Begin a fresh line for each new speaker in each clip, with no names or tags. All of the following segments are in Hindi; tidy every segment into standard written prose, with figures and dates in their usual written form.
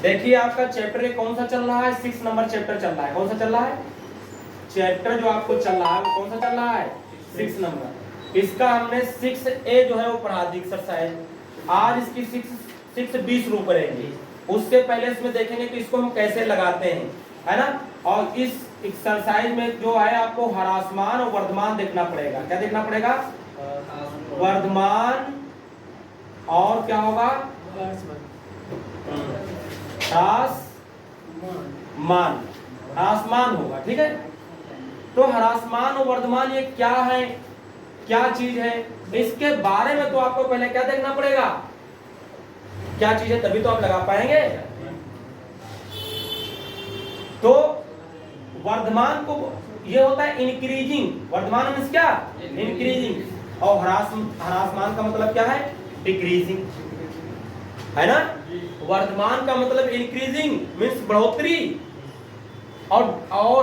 देखिए आपका चैप्टर कौन सा चल रहा है, 6 नंबर चैप्टर चल रहा है। कौन सा चल रहा है चैप्टर जो आपको चल रहा है वो कौन सा चल रहा है 6 नंबर। इसका हमने 6A जो है वो पढ़ा दी एक्सरसाइज। आज इसकी 6B शुरू करेंगे। उससे पहले इसमें देखेंगे कि इसको हम कैसे लगाते हैं, है ना। और इस एक्सरसाइज में जो है आपको ह्रासमान और वर्धमान देखना पड़ेगा। क्या देखना पड़ेगा, वर्धमान और क्या होगा ह्रासमान, ह्रासमान होगा, ठीक है। तो ह्रासमान और वर्धमान ये क्या है, क्या चीज है, इसके बारे में तो आपको पहले क्या देखना पड़ेगा, क्या चीज है, तभी तो आप लगा पाएंगे। तो वर्धमान को ये होता है इंक्रीजिंग, वर्धमान मीन्स क्या इंक्रीजिंग, और ह्रासमान का मतलब क्या है डिक्रीजिंग, है ना। वर्धमान का मतलब इंक्रीजिंग मीन्स बढ़ोतरी, और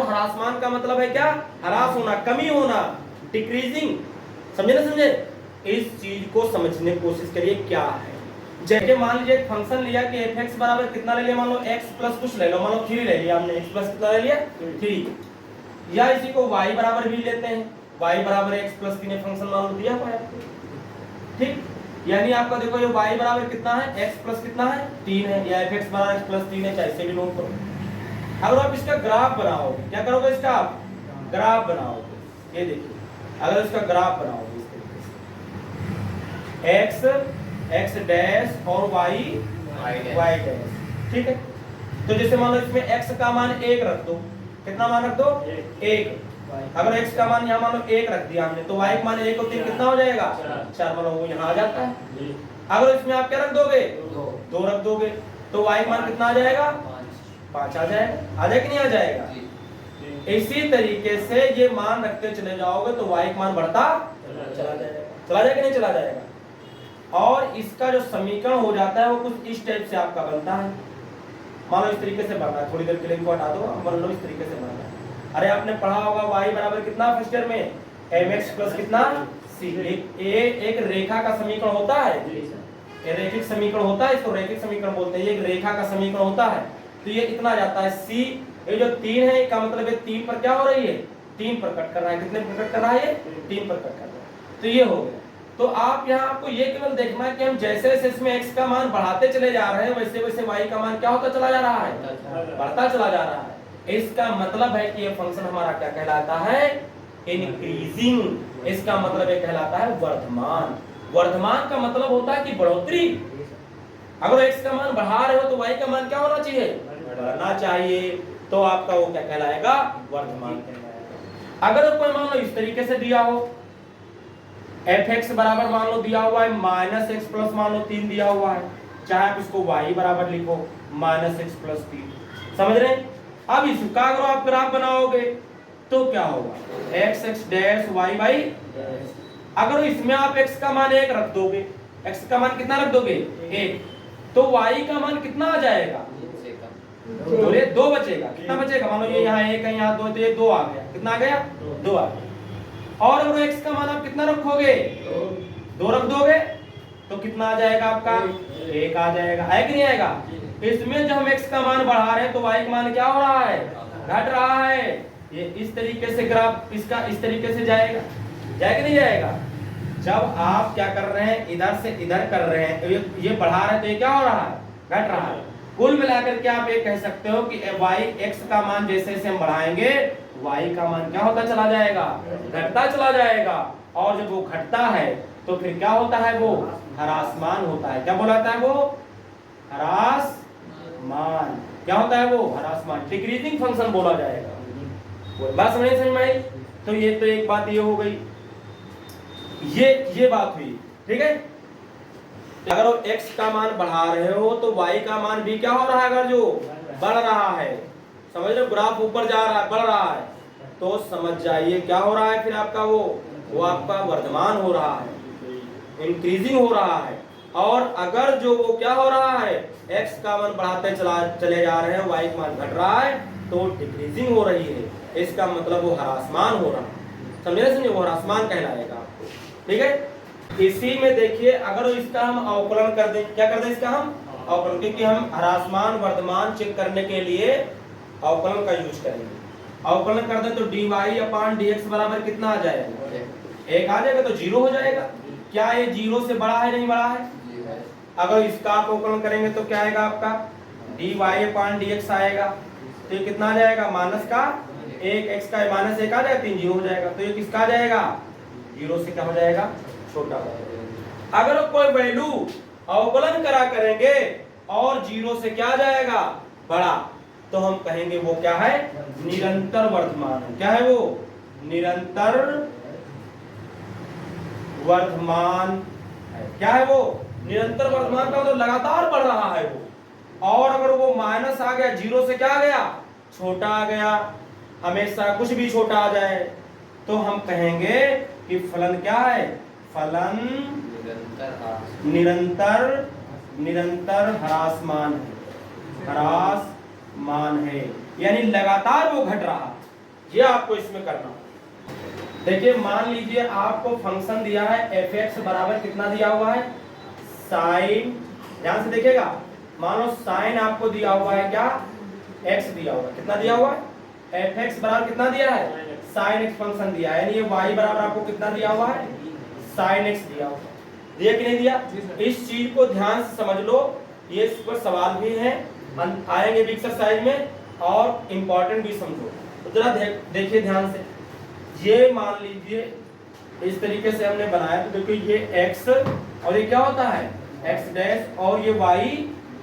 ह्रासमान का मतलब है क्या ह्रास होना, कमी होना, डिक्रीजिंग। समझे ना समझे। इस चीज को समझने की कोशिश करिए क्या है। जैसे मान लीजिए एक फंक्शन लिया कि f(x) बराबर कितना ले लिया, मान लो x प्लस कुछ ले लो, मान लो 3 ले लिया हमने, x प्लस कितना ले लिया 3, या इसी को y बराबर भी लेते हैं, y बराबर x प्लस 3 फंक्शन मान लो दिया हुआ है, ठीक। यानी आपका देखो ये y बराबर कितना है, x प्लस कितना है 3 है, या f(x) बराबर x प्लस 3 है, चाहे इसे भी नोट करो। अगर आप इसका ग्राफ बनाओगे, क्या करोगे, इसका आप ग्राफ बनाओगे, ये देखिए अगर इसका ग्राफ बनाओगे इस तरीके से x डैश और y डैश, ठीक है। तो जैसे मान लो इसमें x का मान 1 रख दो, कितना मान रख दो 1। अगर x का मान यहाँ मान लो 1 रख दिया हमने, तो y का मान 1 और 3 कितना हो जाएगा 4, मान लो वो यहाँ आ जाता है। अगर इसमें आप क्या रख दोगे 2 रख दोगे, तो y का मान कितना आ जाएगा 5 आ जाएगा, आ जाएगा कि नहीं आ जाएगा। इसी तरीके से ये मान रखते चले जाओगे तो y का मान बढ़ता चला जाएगा, चला जाएगा कि नहीं चला जाएगा। और इसका जो समीकरण हो जाता है वो कुछ इस टाइप से आपका बनता है। मान लो इस तरीके से बनना है, थोड़ी देर के लिए इनको हटा दो, मान लो इस तरीके से बनना है। अरे आपने पढ़ा होगा y बराबर कितना फर्स्ट ईयर में mx प्लस कितना c, एक रेखा का समीकरण होता है, रैखिक समीकरण होता है, इसको रैखिक समीकरण बोलते हैं। एक रेखा का समीकरण होता है, तो ये इतना जाता है c, ये जो 3 है इसका मतलब है 3 पर क्या हो रही है 3 पर कट कर रहा है, कितने पर कट कर रहा है ये 3 पर कट कर रहा है, तो ये हो गया। तो आप यहाँ आपको ये केवल देखना है कि हम जैसे जैसे इसमें x का मान बढ़ाते चले जा रहे हैं वैसे वैसे y का मान क्या होता चला जा रहा है, बढ़ता चला जा रहा है। इसका मतलब है कि ये फंक्शन हमारा क्या कहलाता है इंक्रीजिंग, इसका मतलब ये कहलाता है वर्धमान। वर्धमान का मतलब होता है कि बढ़ोतरी। अगर x का मान बढ़ा रहे हो तो y का मान क्या होना चाहिए बढ़ना चाहिए, तो आपका वो क्या कहलाएगा वर्धमान कहलाएगा। अगर कोई मान लो इस तरीके से दिया हो f(x) बराबर मान लो दिया हुआ है -x प्लस मान लो 3 दिया हुआ है, चाहे आप इसको y बराबर लिखो -x प्लस 3, समझ रहे हैं। अब इसका अगर आप ग्राफ बनाओगे तो क्या होगा x डैश y अगर इसमें आप x का मान 1 रख दोगे, x का मान कितना रख दोगे 1, तो y का मान कितना आ जाएगा 2 बचेगा, कितना बचेगा, मान लो ये यहाँ 1 है यहाँ 2 है, तो ये 2 आ गया, कितना आ गया 2 आ गया। और अगर x का मान आप कितना रखोगे 2 रख दोगे तो कितना आ जाएगा आपका 1 आ जाएगा, है कि नहीं आएगा। इसमें जो हम x का मान बढ़ा रहे हैं तो y का मान क्या हो रहा है घट रहा है। ये इस तरीके से ग्राफ इसका इस तरीके से जाएगा, जाएगा नहीं जाएगा। जब आप क्या कर रहे हैं इधर से इधर कर रहे हैं तो ये बढ़ा रहे हैं तो ये क्या हो रहा है घट रहा है। कुल मिलाकर के आप ये कह सकते हो कि y x का मान जैसे जैसे हम बढ़ाएंगे y का मान क्या होता चला जाएगा घटता चला जाएगा, और जब वो घटता है तो फिर क्या होता है वो ह्रासमान होता है। क्या बोलाता है वो ह्रासमान, क्या होता है वो ह्रासमान, डिक्रीजिंग फंक्शन बोला जाएगा। बात समझ में आई। तो ये तो एक बात ये हो गई, ये बात हुई, ठीक है। अगर वो x का मान बढ़ा रहे हो तो y का मान भी क्या हो रहा है अगर जो बढ़ रहा है, समझ लो ग्राफ ऊपर जा रहा है बढ़ रहा है, तो समझ जाइए क्या हो रहा है फिर आपका वो आपका वर्धमान हो रहा है, इंक्रीजिंग हो रहा है। और अगर जो वो क्या हो रहा है x का मान बढ़ाते चले जा रहे हैं, y का मान घट रहा है तो डिक्रीजिंग हो रही है, इसका मतलब वो ह्रासमान हो रहा है। समझे वो ह्रासमान कहलाएगा आपको, ठीक है। इसी में देखिए अगर इसका हम अवकलन कर दें, क्या कर दें इसका हम अवकलन, क्योंकि हम ह्रासमान वर्धमान चेक करने के लिए अवकलन का यूज करेंगे। अवकलन कर दें तो dy/dx बराबर कितना आ जाएगा? 1 आ जाएगा, तो 0 हो जाएगा। क्या ये 0 से बड़ा है नहीं बड़ा है? अगर इसका आप अवकलन करेंगे तो क्या आएगा आपका? dy/dx आएगा, तो ये कितना आ जाएगा? माइनस का 1, x का माइनस 1 आ जाएगा, 3 0 हो जाएगा, तो ये किसका आ जाएगा? 0 से क्या हो जाएगा? छोटा हो जाएगा। अगर कोई वैल्यू अवकलन करा करेंगे और 0 से क्या आ जाएगा? बड़ा, तो हम कहेंगे वो क्या है? निरंतर वर्धमान है। क्या है वो? निरंतर वर्धमान है। क्या है वो? निरंतर वर्धमान का मतलब लगातार बढ़ रहा है वो। और अगर वो माइनस आ गया, 0 से क्या आ गया? छोटा आ गया, हमेशा कुछ भी छोटा आ जाए, तो हम कहेंगे कि फलन क्या है? फलन निरंतर ह्रासमान है। ह्रासमान है, यानी लगातार वो घट रहा। ये आपको इसमें करना। देखिए मान लीजिए आपको फंक्शन दिया है f(x) बराबर कितना दिया हुआ है? साइन, ध्यान से देखिएगा, मान लो साइन आपको दिया हुआ है क्या? x दिया हुआ है। कितना दिया हुआ है? f(x) बराबर कितना दिया है? साइन x फंक्शन दिया है, यानी ये y बराबर आपको कितना दिया हुआ है? साइन x दिया हुआ है। दिया कि नहीं दिया? इस चीज को ध्यान से समझ लो, ये इस पर सवाल भी है, आएंगे भी एक्सरसाइज में, और इम्पोर्टेंट भी समझो। तो जरा देखिए ध्यान से, ये मान लीजिए इस तरीके से हमने बनाया, तो देखो ये x और ये क्या होता है? x डैश, और ये y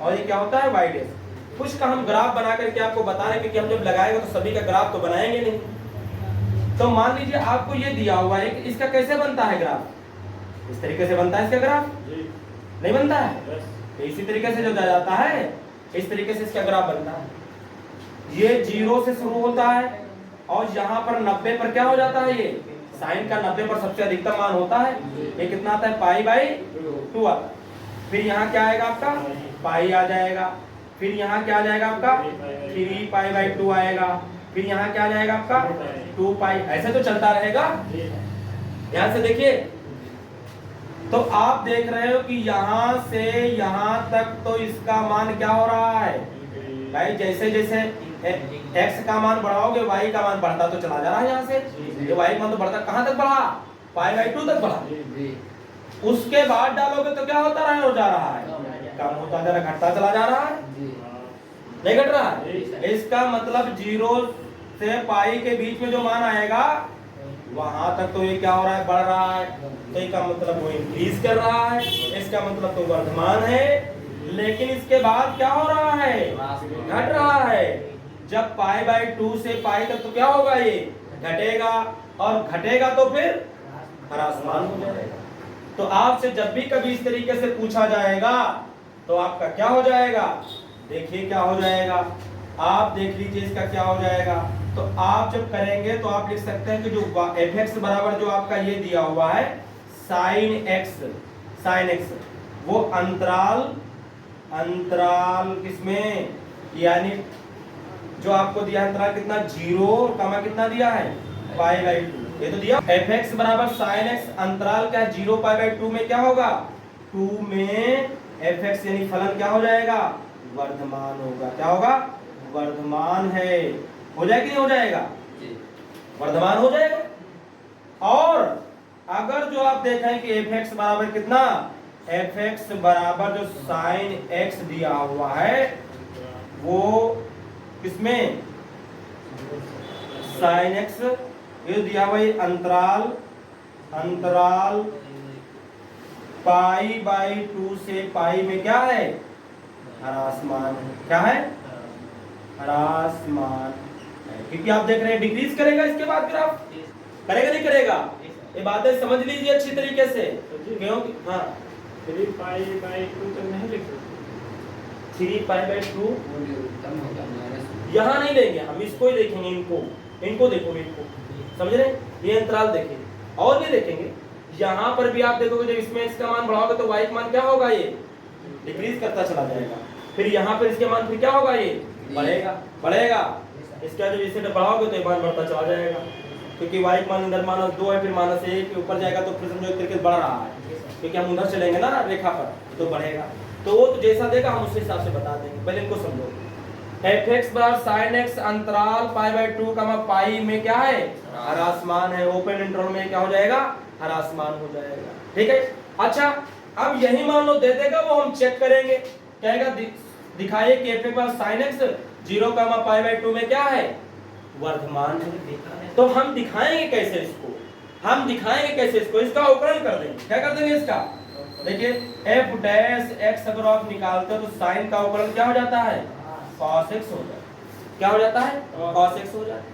और ये क्या होता है? y dash. कुछ का हम ग्राफ बना करके आपको बता रहे हैं, क्योंकि हम जब लगाएंगे तो सभी का ग्राफ तो बनाएंगे नहीं। तो मान लीजिए आपको ये दिया हुआ है, इसका कैसे बनता है ग्राफ? इस तरीके से बनता है इसका ग्राफ, नहीं बनता है? तो इसी तरीके से जो जाता है, इस तरीके से इसका ग्राफ बनता है। ये 0 से शुरू होता है और यहाँ पर 90 पर क्या हो जाता है? ये साइन का 90 पर सबसे अधिकतम मान होता है। ये कितना आता है? π/2 आता है। फिर यहाँ क्या आएगा आपका? पाई आ जाएगा। फिर यहाँ क्या आ जाएगा आपका? 3π/2 आएगा। फिर यहाँ क्या आ जाएगा आपका? 2π। ऐसे तो चलता रहेगा। ध्यान से देखिए, तो आप देख रहे हो कि यहाँ से यहाँ तक तो इसका मान क्या हो रहा है भाई? जैसे जैसे x का मान बढ़ाओगे y का मान बढ़ता तो चला जा रहा है। यहाँ से ये y का मान तो बढ़ता, कहाँ तक बढ़ा? π/2 तक बढ़ा। उसके बाद डालोगे तो क्या होता रहा? हो जा रहा है, कम होता जा रहा, घटता चला जा रहा है, नहीं घट रहा है। इसका मतलब 0 से पाई के बीच में जो मान आएगा वहां तक तो ये क्या हो रहा है? बढ़ रहा है। तो इसका मतलब वो इंक्रीज कर रहा है, इसका मतलब तो वर्धमान है। लेकिन इसके बाद क्या हो रहा है? घट रहा है। जब π/2 से पाई तक तो क्या होगा? ये घटेगा, और घटेगा तो फिर ह्रासमान हो जाएगा। तो आपसे जब भी कभी इस तरीके से पूछा जाएगा तो आपका क्या हो जाएगा? देखिए क्या हो जाएगा, आप देख लीजिए इसका क्या हो जाएगा। तो आप जब करेंगे तो आप लिख सकते हैं कि जो f(x) बराबर जो आपका ये दिया हुआ है sin x, वो अंतराल किसमें, यानी जो आपको दिया है अंतराल कितना? 0 कमा कितना दिया है? π/2। ये तो दिया f(x) बराबर sin x, अंतराल क्या है? 0 π/2 में क्या होगा? 2 में f(x) यानी फलन क्या हो जाएगा? वर्धमान होगा। क्या होगा? वर्धमान है। हो जाएगा कि नहीं हो जाएगा? वर्धमान हो जाएगा। और अगर जो आप देखें कि f(x) बराबर कितना? f(x) बराबर जो sin x दिया हुआ है वो किसमें? sin x ये दिया हुआ है अंतराल π/2 से पाई में क्या है? ह्रासमान है। क्या है? ह्रासमान है, क्योंकि आप देख रहे हैं डिक्रीज करेगा इसके बाद ग्राफ, करेगा नहीं करेगा? ये बातें समझ लीजिए अच्छी तरीके से, क्योंकि हाँ
3π/2 तक नहीं लिख सकते।
3π/2 यहाँ नहीं लेंगे हम, इसको ही देखेंगे। इनको देखो, इनको समझ रहे? ये अंतराल देखिए, और भी देखेंगे। यहाँ पर भी आप देखोगे जब इसमें इसका मान बढ़ाओगे तो y का मान क्या होगा? ये डिक्रीज करता चला जाएगा। फिर यहाँ पर इसके मान फिर क्या होगा? ये बढ़ेगा। इसका जब इसे बढ़ाओगे तो मान बढ़ता चला जाएगा, क्योंकि y का मान इधर -2 है, फिर -1 के ऊपर जाएगा तो फिर समझो एक तरीके से बढ़ रहा है, क्योंकि हम उधर चलेंगे ना रेखा पर, तो बढ़ेगा। तो वो तो जैसा देगा हम उस हिसाब से बता देंगे। पहले इनको समझो। fx बराबर sin x अंतराल π/2 पाई में क्या है, ह्रासमान है। ओपन इंटरवल में क्या हो जाएगा, ह्रासमान हो जाएगा। ठीक है। अच्छा अब यही मान लो दे देगा, वो हम चेक करेंगे। कहेगा दिखाइए कि fx बराबर sin x 0 π/2 में क्या है, वर्धमान है। तो हम दिखाएंगे कैसे इसको, हम दिखाएंगे कैसे इसको, इसका अवकलन कर देंगे। क्या कर देंगे इसका, देखिए f डैश x अगर आप निकालते हो तो sin का अवकलन क्या हो जाता है, cos x हो जाता है। क्या हो जाता है, cos x हो जाता है।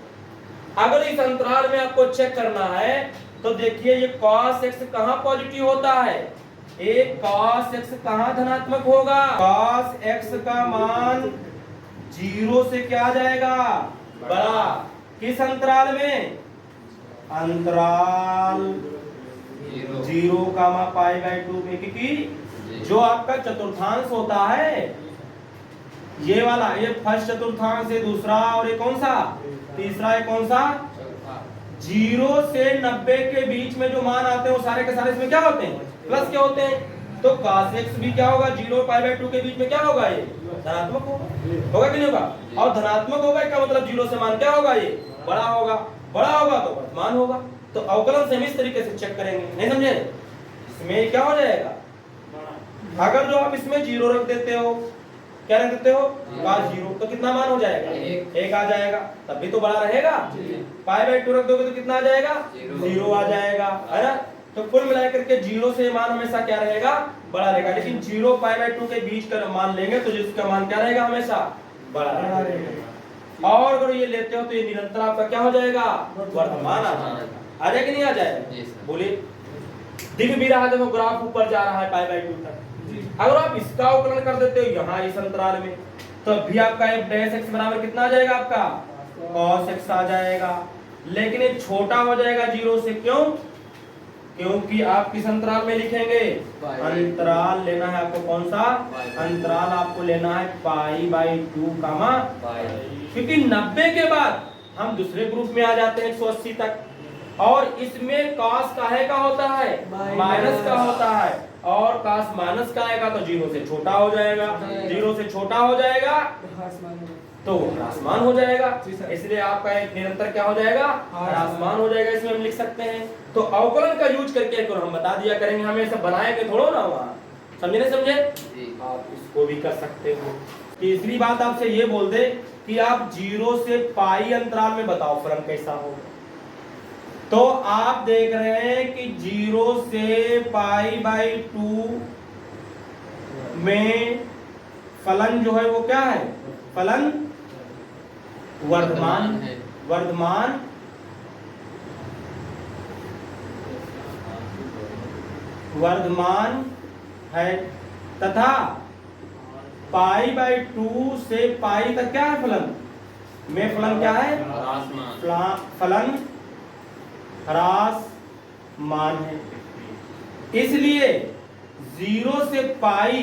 अगर इस अंतराल में आपको चेक करना है तो देखिए ये cos x कहां पॉजिटिव होता है, एक cos x कहां धनात्मक होगा, cos x का मान 0 से क्या आ जाएगा, बड़ा। किस अंतराल में, अंतराल 0 π/2 में, क्योंकि जो आपका चतुर्थांश होता है ये वाला, ये फर्स्ट चतुर्थांश है, दूसरा और ये कौन सा, तीसरा है कौन सा, 0 से 90 के बीच में जो मान आते हैं वो सारे के सारे इसमें क्या होते हैं, प्लस के होते हैं। तो cos x भी क्या होगा, 0 π/2 के बीच में क्या होगा, ये धनात्मक होगा कि नहीं होगा। और धनात्मक होगा इसका मतलब 0 से मान क्या होगा, ये बड़ा होगा, बड़ा होगा तो वर्धमान होगा। तो अवकलन से हम इस तरीके से चेक करेंगे, नहीं समझे। इसमें क्या हो जाएगा, अगर जो आप इसमें 0 रख देते हो, क्या रख देते हो, cos 0, तो कितना मान हो जाएगा, 1 आ जाएगा, तब भी तो बड़ा रहेगा। π/2 रख दोगे तो कितना आ जाएगा, 0 आ जाएगा, है ना। तो कुल मिलाकर के 0 से मान हमेशा क्या रहेगा, बड़ा रहेगा। लेकिन 0 π/2 के बीच का मान लेंगे तो जिसका मान क्या रहेगा, हमेशा बड़ा रहेगा। और अगर ये लेते हो तो ये निरंतर आपका क्या हो जाएगा, वर्धमान आ जाएगा। आ जाएगा कि नहीं आ जाएगा, बोलिए। दिख भी रहा है, देखो ग्राफ ऊपर जा रहा है π/2 तक। अगर आप इसका अवकलन कर देते हो यहाँ इस अंतराल में, तो भी आपका f डैश x बराबर कितना आ जाएगा, आपका cos x आ जाएगा। लेकिन ये छोटा हो जाएगा 0 से, क्यों, क्योंकि आप किस अंतराल में लिखेंगे, अंतराल लेना है आपको, कौन सा अंतराल आपको लेना है, π/2 क्योंकि 90 के बाद हम दूसरे ग्रुप में आ जाते हैं 180 तक। और इसमें cos काहे का होता है, माइनस का होता है, और cos माइनस का आएगा तो 0 से छोटा हो जाएगा, 0 से छोटा हो जाएगा तो ह्रासमान हो जाएगा। इसलिए आपका एक निरंतर क्या हो जाएगा, ह्रासमान हो जाएगा। इसमें हम लिख सकते हैं। तो अवकलन का यूज करके एक हम बता दिया करेंगे, हमें सब बनाएंगे थोड़ा ना वहाँ, समझे नहीं समझे। आप इसको भी कर सकते हो। तीसरी बात आपसे ये बोल दे कि आप 0 से पाई अंतराल में बताओ फलन कैसा होगा। तो आप देख रहे हैं कि 0 से π/2 में फलन जो है वो क्या है, फलन वर्धमान है, तथा π/2 से पाई तक क्या है, फलन में फलन क्या है, फलन ह्रासमान है। इसलिए 0 से पाई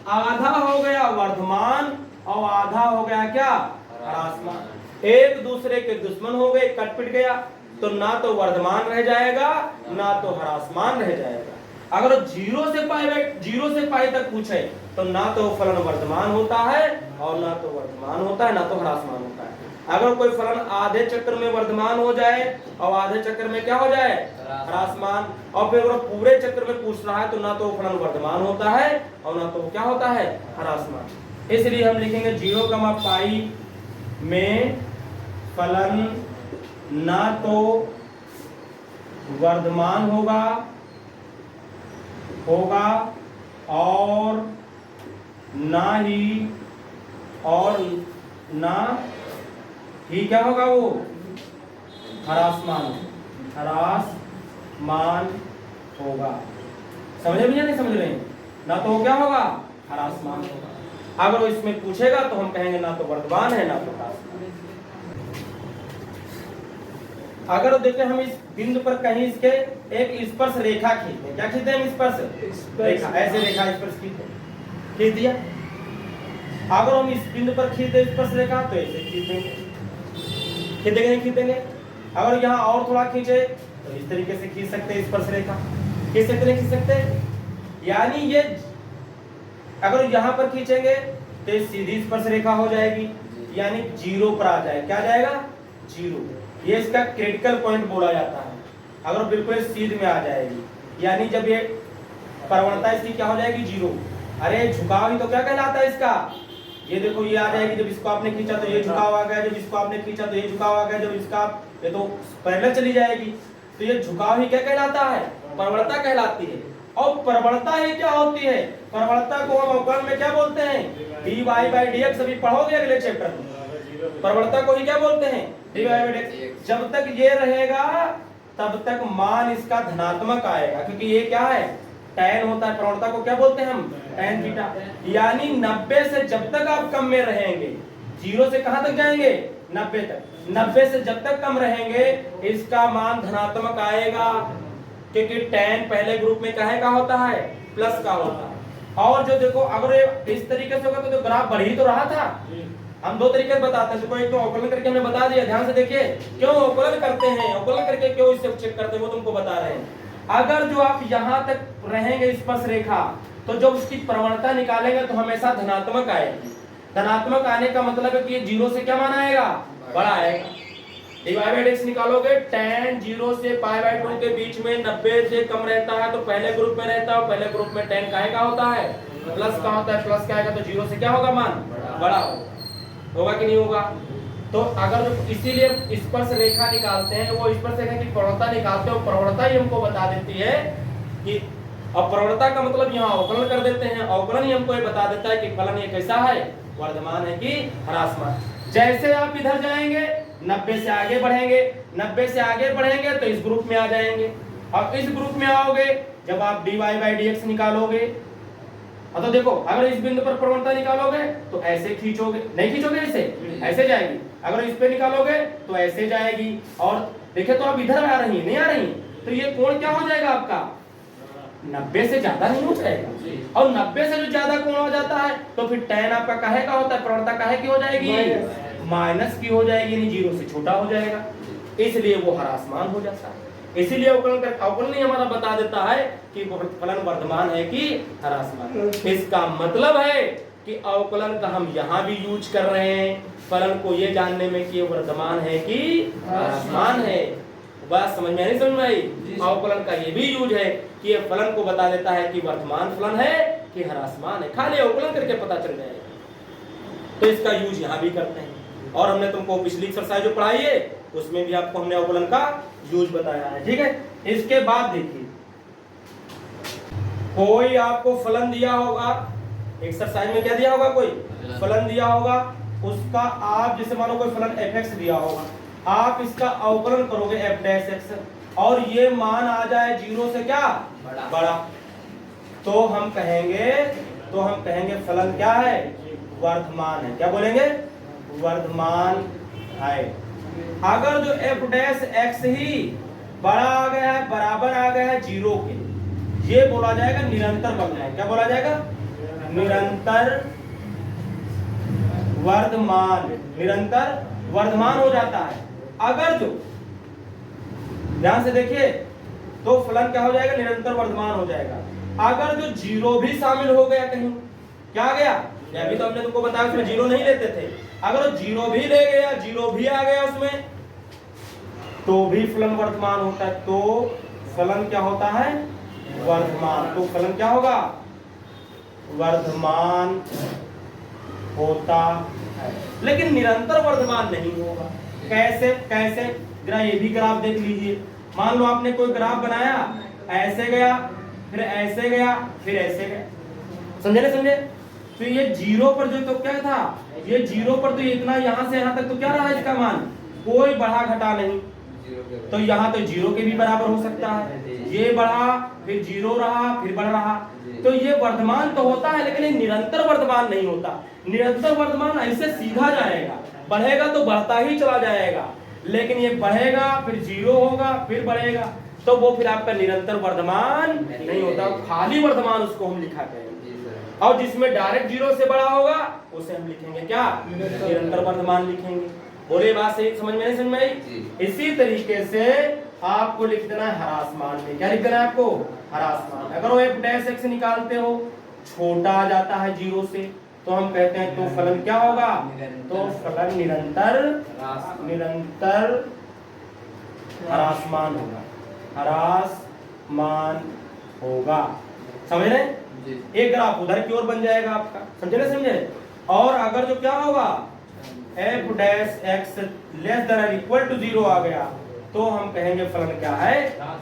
आधा हो गया वर्धमान और आधा हो गया क्या, ह्रासमान। एक दूसरे के दुश्मन हो गए, कट पिट गया, तो ना तो वर्धमान रह जाएगा ना तो ह्रासमान रह जाएगा। अगर 0 से पाई तक पूछे तो ना तो फलन वर्धमान होता है और ना तो वर्धमान होता है, ना तो ह्रासमान होता है। अगर कोई फलन आधे चक्र में वर्धमान हो जाए और आधे चक्र में क्या हो जाए, ह्रासमान, और फिर अगर पूरे चक्र में पूछ रहा है तो ना तो फलन वर्धमान होता है और ना तो क्या होता है, ह्रासमान। इसलिए हम लिखेंगे 0, पाई में फलन ना तो वर्धमान होगा और ना ही क्या होगा, वो ह्रासमान होगा। समझे भैया, नहीं समझ रहे हैं, ना तो वो क्या होगा, ह्रासमान होगा। अगर वो इसमें पूछेगा तो हम कहेंगे ना तो वर्धमान है ना तो ह्रासमान है। अगर देखते हम इस बिंदु पर कहीं इसके एक स्पर्श रेखा खींचते, क्या खींचते हैं, स्पर्श रेखा, ऐसे रेखा स्पर्श खींच दिया। अगर हम इस बिंदु पर खींचते स्पर्श रेखा तो ऐसे खींचेंगे, नहीं खींचेंगे। अगर यहाँ और थोड़ा खींचे तो इस तरीके से खींच सकते हैं स्पर्श रेखा, खींच सकते नहीं खींच सकते। यानी ये अगर यहाँ पर खींचेंगे तो ये सीधी स्पर्श रेखा हो जाएगी, यानी जीरो पर आ जाए, क्या जाएगा जीरो। ये इसका क्रिटिकल पॉइंट बोला जाता है। अगर बिल्कुल सीध में आ जाएगी, यानी जब ये प्रवणता इसकी क्या हो जाएगी जीरो। अरे झुकाव ही तो क्या कहलाता है इसका, ये देखो ये आ जाएगी, जब इसको आपने खींचा तो ये झुकाव आ गया, जब इसको आपने खींचा तो ये झुकाव आ गया, जब इसका ये तो पैरेलल चली जाएगी, तो ये झुकाव ही क्या कहलाता है, प्रवणता कहलाती है। और प्रवणता ही क्या होती है, प्रवणता को हम अवकलन में क्या बोलते हैं, dy by dx। अभी पढ़ोगे अगले चैप्टर में, प्रवणता को ही क्या बोलते हैं, dy by dx। जब तक ये रहेगा तब तक मान इसका धनात्मक आएगा, क्योंकि ये क्या है tan होता है, प्रवणता को क्या बोलते हैं हम, tan थीटा। यानी 90 से जब तक आप कम में रहेंगे, जीरो से कहां तक जाएंगे 90 तक, 90 से जब तक कम रहेंगे इसका मान धनात्मक आएगा, क्योंकि tan पहले ग्रुप में काहे का होता है, प्लस का होता है। और जो देखो अगर ये इस तरीके से होगा तो ग्राफ बढ़ ही तो रहा था। हम दो तरीके से बताते हैं, देखो एक तो अवकलन करके हमने बता दिया, ध्यान से देखिए क्यों अवकलन करते हैं, अवकलन करके क्यों इससे चेक करते हैं वो तुमको बता रहे हैं। अगर जो आप यहाँ तक रहेंगे स्पर्श रेखा, तो जब उसकी प्रवणता निकालेंगे तो हमेशा धनात्मक आएगी। धनात्मक आने का मतलब है कि ये जीरो से क्या मान आएगा, बड़ा आएगा। डिवाइडेड निकालोगे, tan 0 से π/2 के बीच में 90 से कम रहता है तो पहले ग्रुप में रहता है, और पहले ग्रुप में tan काहे का होता है, प्लस का होता है, प्लस का आएगा तो जीरो से क्या होगा मान, बड़ा होगा कि नहीं होगा। तो अगर इसीलिए स्पर्श रेखा निकालते हैं, वो स्पर्श रेखा की प्रवणता निकालते हैं, प्रवणता ही हमको बता देती है कि, अब प्रवणता का मतलब यहाँ अवकलन कर देते हैं, अवकलन ही हमको ये बता देता है कि फलन ये कैसा है, वर्धमान है कि ह्रासमान। जैसे आप इधर जाएंगे 90 से आगे बढ़ेंगे, 90 से आगे बढ़ेंगे तो इस ग्रुप में आ जाएंगे। अब इस ग्रुप में आओगे जब आप dy by dx निकालोगे, तो देखो अगर इस बिंदु पर प्रवणता निकालोगे तो ऐसे खींचोगे, नहीं खींचोगे ऐसे जाएगी, अगर इस पे निकालोगे तो ऐसे जाएगी। और देखे तो अब इधर आ रही है, नहीं आ रही, तो ये कोण क्या हो जाएगा आपका, 90 से ज्यादा नहीं हो जाएगा। और 90 से जो ज्यादा कोण हो जाता है तो फिर tan आपका काहे का होता है, प्रवणता काहे की हो जाएगी, माइनस की हो जाएगी, यानी जीरो से छोटा हो जाएगा, इसलिए वो ह्रासमान हो जाता है। इसीलिए अवकलन ही हमारा बता देता है कि फलन वर्धमान है कि ह्रासमान। इसका मतलब है कि अवकलन का हम यहाँ भी यूज कर रहे हैं फलन को ये जानने में कि वर्धमान है कि ह्रासमान है। बात समझ में नहीं, समझ में आई। अवकलन का ये भी यूज है कि ये फलन को बता देता है कि वर्धमान फलन है कि ह्रासमान है, खाली अवकलन करके पता चल जाएगा। तो इसका यूज यहाँ भी करते हैं। और हमने तुमको पिछली एक्सरसाइज जो पढ़ाई है उसमें भी आपको हमने अवकलन का यूज बताया है, ठीक है। इसके बाद देखिए, कोई आपको फलन दिया होगा, एक्सरसाइज में क्या दिया होगा, कोई फलन दिया होगा, उसका आप जैसे मानो कोई फलन f(x) दिया होगा, आप इसका अवकलन करोगे f'(x) और ये मान आ जाए जीरो से क्या बड़ा, तो हम कहेंगे फलन क्या है, वर्धमान है। क्या बोलेंगे, वर्धमान है। अगर जो f'(x) ही बड़ा आ गया है, बराबर आ गया है जीरो के, ये बोला जाएगा निरंतर वर्धमान। क्या बोला जाएगा, निरंतर वर्धमान, निरंतर वर्धमान हो जाता है। अगर जो ध्यान से देखिए तो फलन क्या हो जाएगा, निरंतर वर्धमान हो जाएगा। अगर जो जीरो भी शामिल हो गया कहीं, क्या आ गया, अभी तो हमने तुमको बताया उसमें जीरो नहीं लेते थे, अगर जीरो भी ले गया, जीरो भी आ गया उसमें, तो भी फलन वर्धमान होता है। तो फलन क्या होता है, वर्धमान। तो फलन क्या होगा, वर्धमान होता है, लेकिन निरंतर वर्धमान नहीं होगा। कैसे जरा ये भी ग्राफ देख लीजिए। मान लो आपने कोई ग्राफ बनाया, ऐसे गया, फिर ऐसे गया, फिर ऐसे गया, समझे। तो ये जीरो पर जो तो क्या था, ये जीरो पर तो इतना यहाँ से यहाँ तक तो क्या रहा इसका मान, कोई बढ़ा घटा नहीं, तो यहाँ तो जीरो के भी बराबर हो सकता है। ये बढ़ा, फिर जीरो रहा, फिर बढ़ रहा, तो ये वर्धमान तो होता है, लेकिन ये निरंतर वर्धमान नहीं होता। निरंतर वर्धमान ऐसे सीधा जाएगा, बढ़ेगा तो बढ़ता ही चला जाएगा, लेकिन ये बढ़ेगा, फिर जीरो होगा, फिर बढ़ेगा, तो वो फिर आपका निरंतर वर्धमान नहीं होता, खाली वर्धमान उसको हम लिखा करेंगे। और जिसमें डायरेक्ट जीरो से बड़ा होगा उसे हम लिखेंगे क्या, निरंतर वर्धमान लिखेंगे। बोले बात सही, समझ में नहीं समझ में आई। इसी तरीके से आपको लिख देना है ह्रासमान में। क्या लिख देना है आपको, ह्रासमान। अगर वो f'(x) निकालते हो छोटा आ जाता है 0 से, तो हम कहते हैं तो फलन क्या होगा, तो फलन निरंतर ह्रासमान होगा, ह्रासमान होगा। समझ रहे? एक ग्राफ उधर की ओर बन जाएगा आपका, समझे ना समझे? और अगर जो क्या होगा f dash x less than और इक्वल टू 0 आ गया, तो हम कहेंगे फलन क्या है,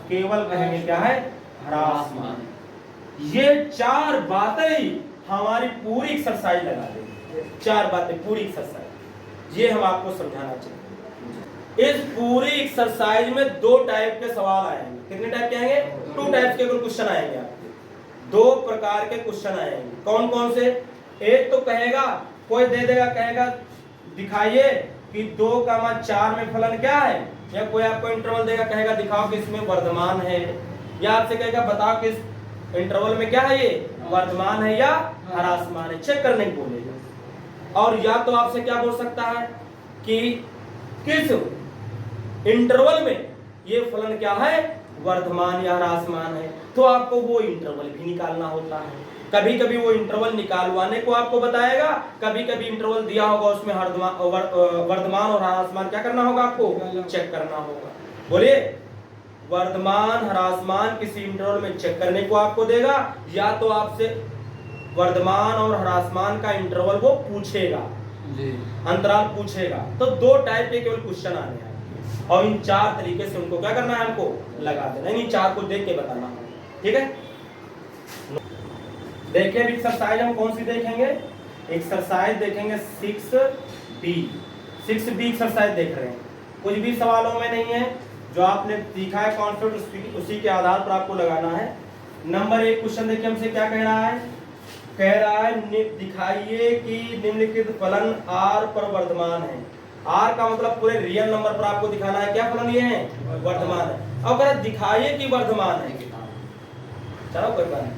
केवल कहेंगे क्या है, ह्रासमान। ये 4 बातें हमारी पूरी एक्सरसाइज लगा देंगे, 4 बातें पूरी एक्सरसाइज, ये हम आपको समझाना चाहिए। इस पूरी एक्सरसाइज में 2 टाइप के सवाल आएंगे। कितने टाइप के आएंगे? 2 टाइप के क्वेश्चन आएंगे आपके, 2 प्रकार के क्वेश्चन आएंगे। कौन कौन से? एक तो कहेगा, कोई दे देगा, कहेगा दिखाइए कि 2,4 में फलन क्या है, या कोई आपको इंटरवल देगा, कहेगा दिखाओ कि इसमें वर्धमान है, या आपसे कहेगा बताओ कि इस इंटरवल में क्या है, ये वर्धमान है या ह्रासमान है, चेक करने को बोलेगा। और या तो आपसे क्या बोल सकता है कि किस इंटरवल में ये फलन क्या है, वर्धमान या ह्रासमान है, तो आपको वो इंटरवल भी निकालना होता है। कभी कभी वो इंटरवल निकालवाने को आपको बताएगा, कभी कभी इंटरवल दिया होगा उसमें वर्धमान और ह्रासमान क्या करना होगा, आपको चेक करना होगा। बोलिए, वर्धमान ह्रासमान किसी इंटरवल में चेक करने को आपको देगा, या तो आपसे वर्धमान और ह्रासमान का इंटरवल वो पूछेगा, अंतराल पूछेगा। तो 2 टाइप के केवल क्वेश्चन आने हैं, और इन 4 तरीके से उनको क्या करना है, हमको लगा देना, इन 4 को देख के बताना है। ठीक है, देखिए अभी एक्सरसाइज हम कौन सी देखेंगे, एक्सरसाइज देखेंगे 6B। 6B एक्सरसाइज देख रहे हैं, कुछ भी सवालों में नहीं है, जो आपने सीखा है कॉन्सेप्ट उसी के आधार पर आपको लगाना है। नंबर 1 क्वेश्चन देखिए हमसे क्या कह रहा है, कह रहा है दिखाइए कि निम्नलिखित फलन R पर वर्धमान है। R का मतलब पूरे रियल नंबर पर आपको दिखाना है क्या फलन ये है, वर्धमान है। अब अगर दिखाइए कि वर्धमान है, चलो कोई बात नहीं,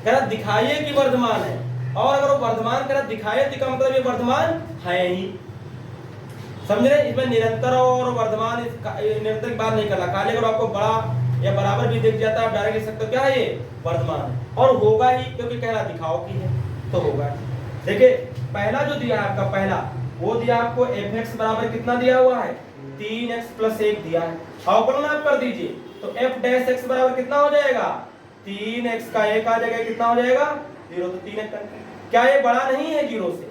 कह रहा दिखाइए कि वर्धमान है, और अगर वो वर्धमान कह रहा दिखाइए तो का मतलब ये वर्धमान है ही। समझ रहे? इसमें निरंतर और वर्धमान निरंतर की बात नहीं करना, खाली अगर आपको बड़ा या बराबर भी दिख जाता है आप डायरेक्ट लिख सकते हो क्या है, ये वर्धमान है, और होगा ही, क्योंकि कह रहा दिखाओ की है तो होगा। देखिए पहला जो दिया है आपका, पहला वो दिया आपको fx बराबर कितना दिया हुआ है, 3x + 1 दिया है। अवकलन आप कर दीजिए तो f डैश x बराबर कितना हो जाएगा, 3x का 1 आ जाएगा, कितना हो जाएगा 0, तो 3x का क्या ये बड़ा नहीं है 0 से,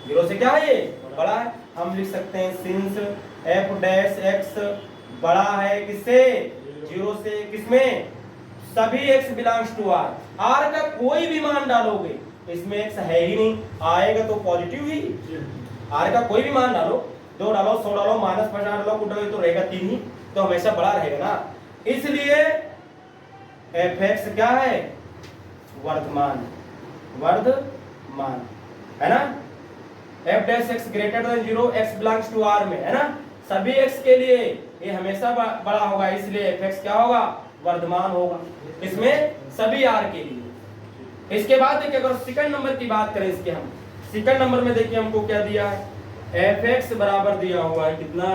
0 से क्या है ये बड़ा है। हम लिख सकते हैं सिंस f डैश x बड़ा है किससे, 0 से, किसमें, सभी x belongs to r। r का कोई भी मान डालोगे, इसमें x है ही नहीं, आएगा तो पॉजिटिव ही। r का कोई भी मान डालो, 2 डालो, 100 डालो, -50 डालो, कुछ डालो तो रहेगा 3 ही, तो हमेशा बड़ा रहेगा ना। इसलिए fx क्या है, वर्धमान है ना। f dash x greater than 0, x belongs to r में है ना, सभी x के लिए ये हमेशा बड़ा होगा, इसलिए fx क्या होगा, वर्धमान होगा, इसमें सभी r के लिए। इसके बाद देखिए अगर सेकंड नंबर की बात करें, इसके हम सेकंड नंबर में देखिए हमको क्या दिया है, fx बराबर दिया हुआ है कितना,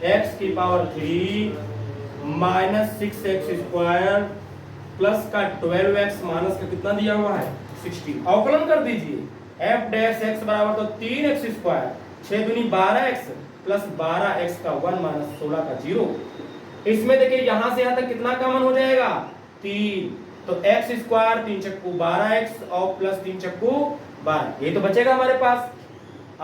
x की पावर 3 -6x² प्लस का 12x माइनस का कितना दिया हुआ है 16। अवकलन कर दीजिए, f डैश x बराबर तो 3x², 6 दूनी 12x प्लस 12x का 1 माइनस 16 का 0। इसमें देखिए यहां से यहां तक कितना कॉमन हो जाएगा, 3, तो x² 3 चक्कू 12x और प्लस 3 चक्कू 12, ये तो बचेगा हमारे पास।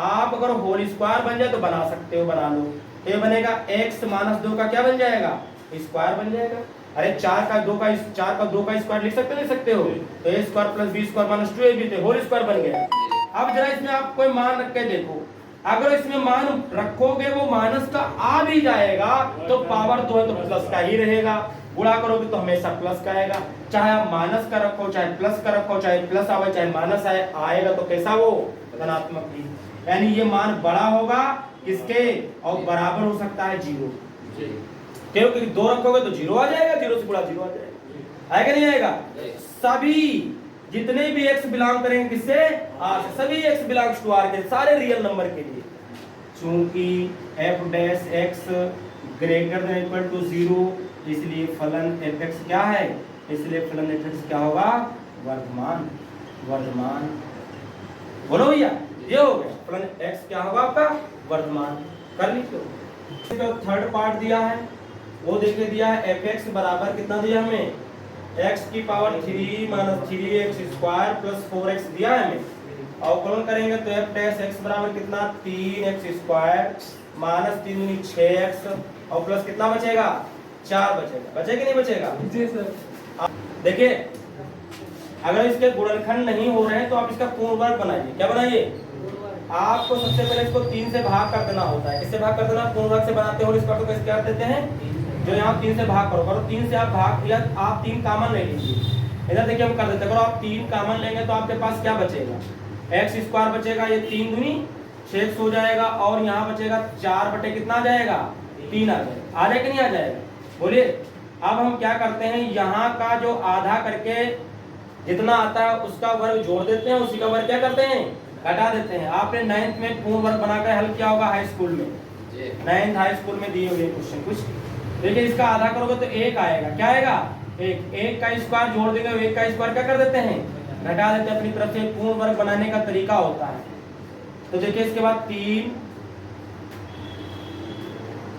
आप अगर होल स्क्वायर बन जाए तो बना सकते हो, बना लो, ये बनेगा x - 2 का क्या बन जाएगा, स्क्वायर बन जाएगा। अरे 4 का 2 का स्क्वायर लिख सकते हो, तो a² + b² - 2ab थे, होल स्क्वायर बन गया। अब जरा इसमें आप कोई मान रख के देखो, अगर इसमें मान रखोगे वो माइनस का आ भी जाएगा तो पावर 2 है तो प्लस का ही रहेगा, गुणा करोगे तो हमेशा प्लस का आएगा, चाहे आप माइनस का रखो, चाहे प्लस का रखो, चाहे प्लस आवे चाहे माइनस आएगा तो कैसा वो धनात्मक ही। यानी ये मान बड़ा होगा किसके, और बराबर हो सकता है 0, क्योंकि 2 रखोगे तो 0 आ जाएगा, 0 से गुणा 0 आ जाएगा, आएगा नहीं आएगा। सभी जितने भी x बिलोंग करेंगे किससे, r से, सभी x बिलोंग्स टू r के सारे रियल नंबर के लिए, चूंकि f dash x greater than equal to 0, इसलिए फलन fx क्या है, इसलिए फलन fx क्या होगा, वर्धमान। वर्धमान। बोलो भैया, ये हो गया फलन x क्या होगा आपका वर्धमान। कर लीजिए। तो थर्ड पार्ट दिया है वो देखिए दिया है fx बराबर कितना दिया हमें x की power 3 minus 3x square plus 4x दिया है हमें। अवकलन करेंगे तो f डैश x बराबर कितना 3x स्क्वायर माइनस 3 दूनी 6x और प्लस कितना बचेगा 4 बचेगा। बचे कि नहीं बचेगा?
जी सर।
देखिए अगर इसके गुणनखंड नहीं हो रहे हैं तो आप इसका पूर्ण वर्ग बनाइए। क्या बनाइए? आपको सबसे पहले इसको 3 से भाग कर देना होता है। किससे भाग कर देना? पूर्ण वर्ग से बनाते हो और इसका तो कैसे कर देते हैं जो यहाँ 3 से भाग करो 3 से आप भाग किया आप 3 कॉमन ले लीजिए। इधर देखिए हम कर देते हैं। अगर आप 3 कॉमन लेंगे तो आपके पास क्या बचेगा x स्क्वायर बचेगा, ये 3 दूनी 6x हो जाएगा और यहाँ बचेगा 4 बटे कितना आ जाएगा 3 आ जाएगा। आ जाएगा नहीं आ जाएगा? बोलिए। अब हम क्या करते हैं यहाँ का जो आधा करके जितना आता है उसका वर्ग जोड़ देते हैं, उसी का वर्ग क्या करते हैं घटा देते हैं। आपने 9th में पूर्ण वर्ग बनाकर हल किया होगा हाई स्कूल में, 9th हाई स्कूल में दिए हुए क्वेश्चन कुछ। देखिए इसका आधा करोगे तो 1 आएगा। क्या आएगा? 1 का स्क्वायर जोड़ देंगे, 1 का स्क्वायर क्या कर देते हैं घटा देते हैं। अपनी तरफ से पूर्ण वर्ग बनाने का तरीका होता है। तो देखिए इसके बाद 3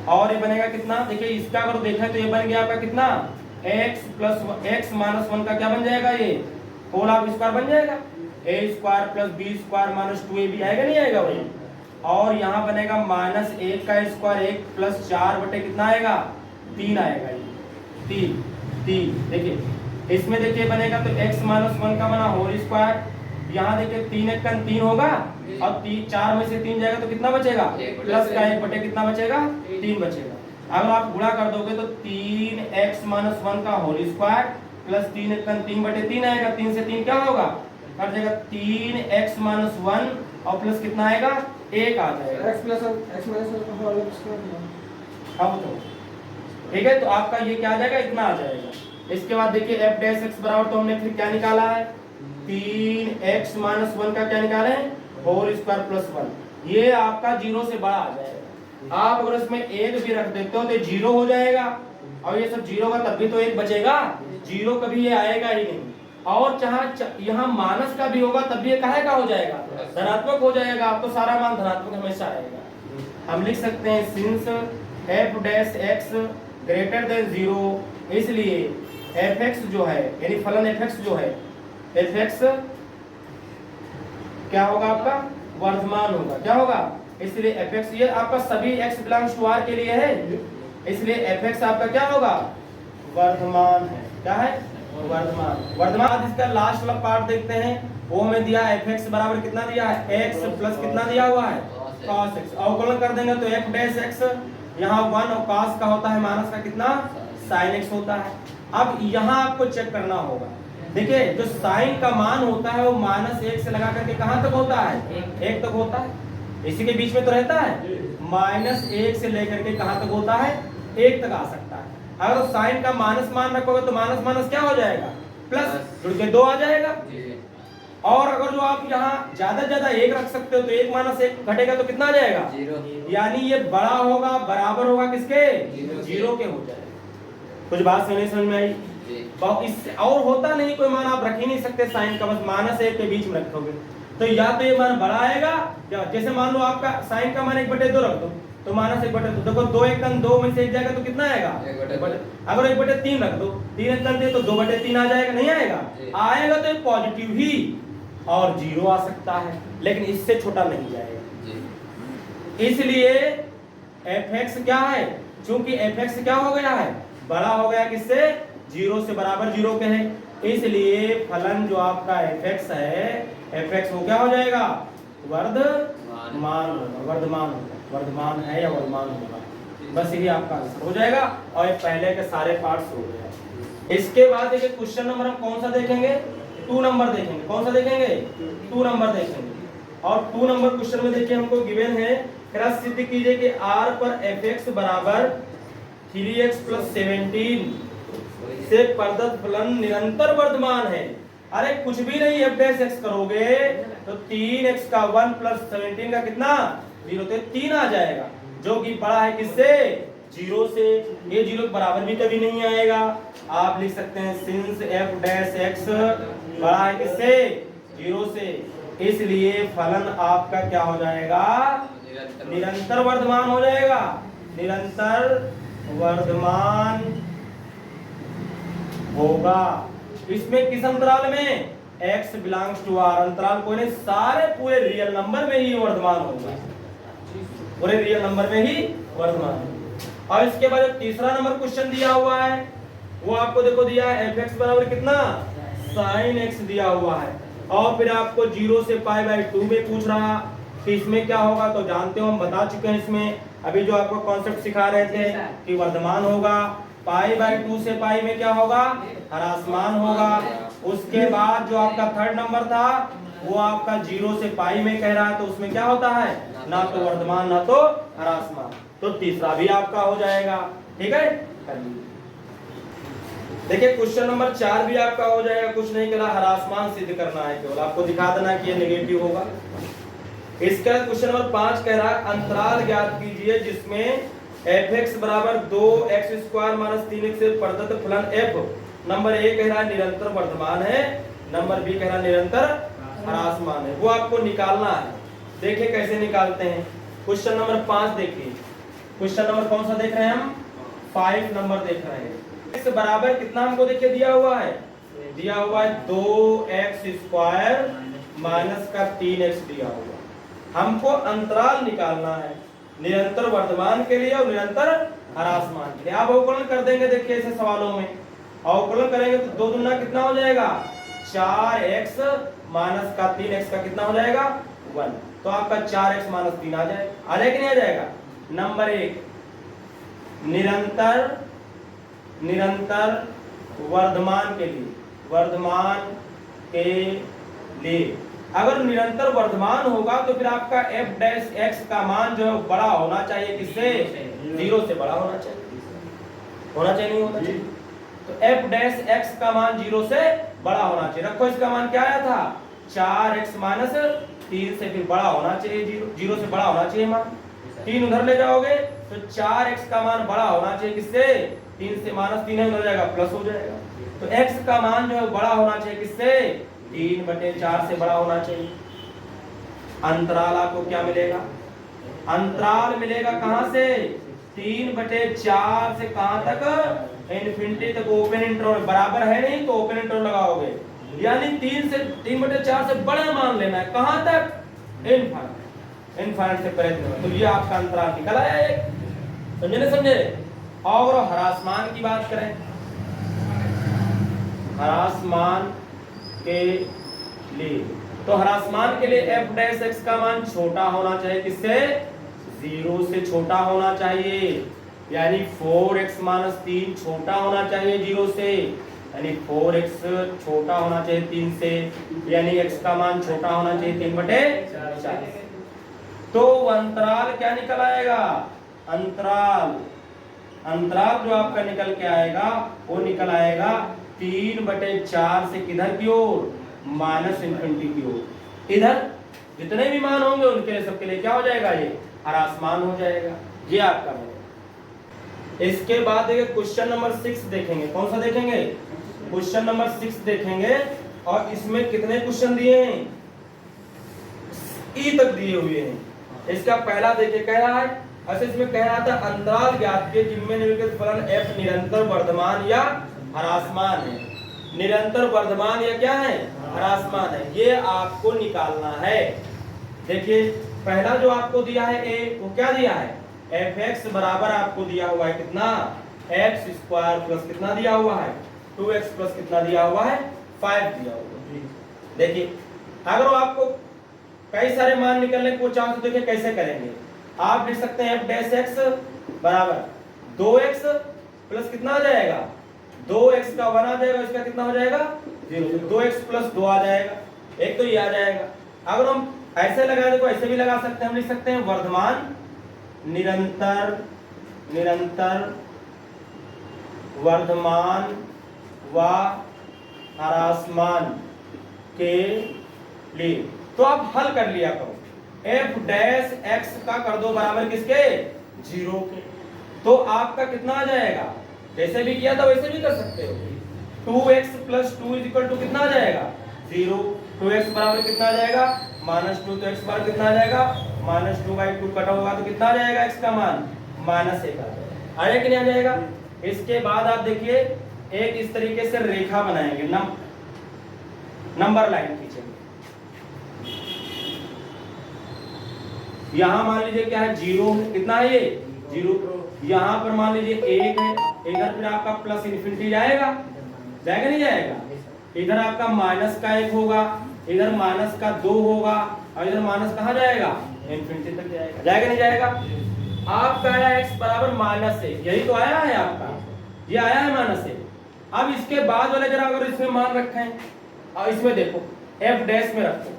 और ये बनेगा कितना? देखिए इसका अगर देखें तो ये बन गया आपका कितना x प्लस x माइनस 1 का क्या बन जाएगा ये होल हाफ स्क्वायर बन जाएगा। a square plus b square minus 2ab आएगा नहीं आएगा वही। और यहाँ बनेगा माइनस 1 का स्क्वायर 1 प्लस 4 बटे कितना आएगा 3 आएगा ये 3। देखिए इसमें देखिए बनेगा तो x माइनस 1 का बना होल स्क्वायर। यहाँ देखिए 3 1 का 3 होगा और 4 में से 3 जाएगा तो कितना बचेगा प्लस का 1 बटे कितना बचेगा 3 बचेगा। अगर आप गुणा कर दोगे तो 3x माइनस 1 का होल स्क्वायर प्लस 3 1 का 3 बटे 3 आएगा। 3 से 3 क्या होगा कर देगा 3x माइनस 1 और प्लस कितना आएगा 1 आ जाएगा
x प्लस x माइनस 1 का होल स्क्वायर।
अब तो ठीक है। तो आपका ये क्या आ जाएगा इतना आ जाएगा। इसके बाद देखिए f डैश x बराबर तो हमने फिर क्या निकाला है 3x माइनस 1 का क्या निकाले हैं होल स्क्वायर प्लस 1। ये आपका 0 से बड़ा आ जाएगा। आप अगर इसमें 1 भी रख देते हो तो 0 हो जाएगा और ये सब 0 का तब भी तो 1 बचेगा। 0 कभी ये आएगा ही नहीं। और चाहे यहाँ माइनस का भी होगा तब भी ये काहे का हो जाएगा धनात्मक हो जाएगा। आप तो सारा मान धनात्मक हमेशा आएगा। हम लिख सकते हैं since f dash x greater than 0 इसलिए fx जो है यानी फलन fx जो है fx क्या होगा आपका वर्धमान होगा। क्या होगा? इसलिए fx ये आपका सभी x बिलोंग्स टू r के लिए है इसलिए fx आपका क्या होगा वर्धमान है। क्या है वर्धमान। वर्धमान इसका लास्ट वाला पार्ट देखते हैं वो हमें दिया fx बराबर कितना दिया है x प्लस कितना दिया हुआ है cos x। अवकलन कर देंगे तो f डैश x यहाँ 1 और cos का होता है माइनस का कितना sin x होता है। अब यहाँ आपको चेक करना होगा। देखिए जो sin का मान होता है वो माइनस 1 से लगा करके कहाँ तक होता है 1 तक होता है। इसी के बीच में तो रहता है माइनस 1 से लेकर के कहाँ तक होता है 1 तक आ सकता है। अगर तो साइन का माइनस मान रखोगे तो माइनस माइनस क्या हो जाएगा प्लस जुड़ के 2 आ जाएगा। और अगर जो आप यहाँ ज्यादा ज्यादा 1 रख सकते हो तो 1 माइनस 1 घटेगा तो कितना आ जाएगा 0। यानी ये बड़ा होगा बराबर होगा किसके 0 के हो जाएगा। कुछ बात समझ में आई? इससे और होता नहीं कोई मान आप रख ही नहीं सकते साइन का, बस माइनस 1 के बीच में रखोगे तो या तो ये मान बड़ा आएगा या जैसे मान लो आपका साइन का मान 1/2 रख दो तो माइनस 1/2 देखो 2 1 2 में से 1 जाएगा तो कितना आएगा अगर 1/3 रख दो 3 1 दे तो 2/3 आ जाएगा नहीं आएगा? आएगा तो पॉजिटिव ही और 0 आ सकता है लेकिन इससे छोटा नहीं जाएगा। इसलिए fx क्या है चूंकि fx क्या हो गया है बड़ा हो गया किससे 0 से बराबर 0 के है इसलिए फलन जो आपका fx है fx वो क्या हो जाएगा वर्धमान वर्धमान है या वर्धमान होगा। बस यही आपका आंसर हो जाएगा और पहले के सारे पार्ट्स हो गए। इसके बाद देखिए क्वेश्चन नंबर हम कौन सा देखेंगे 2 नंबर देखेंगे। कौन सा देखेंगे 2 नंबर देखेंगे। और 2 नंबर क्वेश्चन में देखिए हमको गिवन है क्रस सिद्ध कीजिए कि r पर fx बराबर 3x + 17 से प्रदत्त फलन निरंतर वर्धमान है। अरे कुछ भी नहीं f डैश x करोगे तो 3x का 1 + 17 का कितना 0 तो 3 आ जाएगा जो कि बड़ा है किससे 0 से। ये 0 के बराबर भी कभी नहीं आएगा। आप लिख सकते हैं सिंस f डैश x बड़ा है किससे 0 से, इसलिए फलन आपका क्या हो जाएगा? निरंतर वर्धमान हो जाएगा। निरंतर वर्धमान होगा। इसमें किस अंतराल में? x बिलोंग्स टू r अंतराल को नहीं, सारे पूरे रियल नंबर में ही वर्धमान होगा, पूरे रियल नंबर में ही वर्धमान होगा। और इसके बाद तीसरा नंबर क्वेश्चन दिया हुआ है वो आपको देखो दिया है f(x) बराबर कितना? sin x दिया हुआ है। और फिर आपको 0 से π/2 में पूछ रहा कि इसमें क्या होगा, तो जानते हो हम बता चुके हैं। इसमें अभी जो आपको कॉन्सेप्ट सिखा रहे थे कि वर्धमान होगा, π/2 से पाई में क्या होगा? ह्रासमान होगा। उसके बाद जो आपका थर्ड नंबर था वो आपका 0 से पाई में कह रहा है, तो उसमें क्या होता है? ना तो वर्धमान ना तो ह्रासमान। तो तीसरा भी आपका हो जाएगा। ठीक है, देखिए क्वेश्चन नंबर 4 भी आपका हो जाएगा। कुछ नहीं करा, ह्रासमान सिद्ध करना है, केवल आपको दिखा देना कि ये नेगेटिव होगा। इसके बाद क्वेश्चन नंबर 5 कह रहा है अंतराल ज्ञात कीजिए जिसमें f(x) बराबर 2x² - 3x से प्रदत्त फलन f नंबर ए कह रहा है निरंतर वर्धमान है, नंबर बी कह रहा है निरंतर ह्रासमान है। वो आपको निकालना है। देखिए कैसे निकालते हैं। क्वेश्चन नंबर 5 देखिए। क्वेश्चन नंबर कौन सा देख रहे हैं हम? 5 नंबर देख रहे हैं। x बराबर कितना हमको देखिए दिया हुआ है? दिया हुआ है 2x² माइनस का 3x दिया हुआ। हमको अंतराल निकालना है निरंतर वर्धमान के लिए और निरंतर ह्रासमान के लिए। आप अवकलन कर देंगे। देखिए ऐसे सवालों में अवकलन करेंगे तो 2 दूना कितना हो जाएगा? 4x माइनस का 3x का कितना हो जाएगा? 1। तो आपका 4x माइनस 3 आ जाएगा। आ जाएगा नहीं आ जाएगा? नंबर 1 निरंतर वर्धमान के लिए, वर्धमान के लिए अगर निरंतर वर्धमान होगा तो फिर आपका f' का मान जो है बड़ा होना चाहिए। किससे? 0 से बड़ा होना चाहिए। होना चाहिए नहीं होना चाहिए? तो f' का मान 0 से बड़ा होना चाहिए। रखो इसका मान क्या आया था? 4x माइनस 3 से फिर बड़ा होना चाहिए। 0 से बड़ा होना चाहिए मान। 3 उधर ले जाओगे तो 4x का मान बड़ा होना चाहिए। किससे? 3 से माइनस 3 है उधर जाएगा प्लस हो जाएगा। तो x का मान जो है बड़ा होना चाहिए। किससे? 3/4 से बड़ा होना चाहिए। अंतराल आपको क्या मिलेगा? अंतराल मिलेगा कहां से? 3/4 से कहां तक? इन्फिनिटी तक ओपन इंटरवल। बराबर है नहीं तो ओपन इंटरवल लगाओगे, यानी 3/4 से बड़ा मान लेना है। कहां तक? इनफाइनाइट। इनफाइनाइट से परे। तो ये आपका अंतराल निकल आया एक। समझे नहीं समझे? और ह्रासमान की बात करें, ह्रासमान के लिए तो ह्रासमान के लिए f' का मान छोटा होना चाहिए। किससे? 0 से छोटा होना चाहिए, यानी 4x माइनस 3 छोटा होना चाहिए 0 से, यानी 4x छोटा होना चाहिए 3 से, यानी x का मान छोटा होना चाहिए 3/4। तो अंतराल क्या निकल आएगा? अंतराल जो आपका निकल के आएगा वो निकल आएगा 3/4 से किधर की ओर? माइनस इन्फिनिटी की ओर। इधर जितने भी मान होंगे उनके लिए सबके लिए क्या हो जाएगा? ये ह्रासमान हो जाएगा। ये आपका है। इसके बाद देखिए क्वेश्चन नंबर 6 देखेंगे। कौन सा देखेंगे? क्वेश्चन नंबर 6 देखेंगे। और इसमें कितने क्वेश्चन दिए हैं? ई तक दिए हुए हैं। इसका पहला देखिए कह रहा है, अच्छा इसमें कह रहा था अंतराल ज्ञात के जिनमें निम्नलिखित फलन f निरंतर वर्धमान या ह्रासमान है। निरंतर वर्धमान या क्या है? ह्रासमान है। ये आपको निकालना है। देखिए पहला जो आपको दिया है a, वो क्या दिया है? f(x) बराबर आपको दिया हुआ है कितना? x² प्लस कितना दिया हुआ है? 2x प्लस कितना दिया हुआ है? 5 दिया हुआ है। देखिए अगर आपको कई सारे मान निकलने को चाहो तो देखिए कैसे करेंगे। आप लिख सकते हैं f' बराबर 2x प्लस कितना आ जाएगा? 2x का 1 आ जाएगा, इसका कितना हो जाएगा? 0। 2x प्लस 2 आ जाएगा। एक तो ये आ जाएगा। अगर हम ऐसे लगाए देखो ऐसे भी लगा सकते हैं। हम लिख सकते हैं वर्धमान निरंतर वर्धमान व ह्रासमान के लिए। तो आप हल कर लिया करो। f' का कर दो बराबर किसके? 0 के। तो आपका कितना आ जाएगा? जैसे भी किया था वैसे भी कर सकते हो। 2x plus 2 is equal to कितना आ जाएगा? 0। 2x बराबर कितना आ जाएगा -2। तो x बराबर कितना आ जाएगा -2/2 कटा होगा तो कितना आ जाएगा x का मान -1 आ जाएगा। आया कि नहीं आ जाएगा। इसके बाद आप देखिए एक इस तरीके से रेखा बनाएंगे, नंबर लाइन खींचेंगे। यहां मान लीजिए क्या है 0 है, कितना है ये 0। यहां पर मान लीजिए 1 है, इधर फिर आपका प्लस इन्फिनिटी जाएगा नहीं जाएगा। इधर आपका माइनस का 1 होगा, इधर माइनस का 2 होगा और इधर माइनस कहां जाएगा इन्फिनिटी तक जाएगा नहीं जाएगा। आपका आया x बराबर -1, यही तो आया है आपका, ये आया है -1। अब इसके बाद वाले जरा अगर इसमें मान रखें और इसमें देखो f डैश में रखो,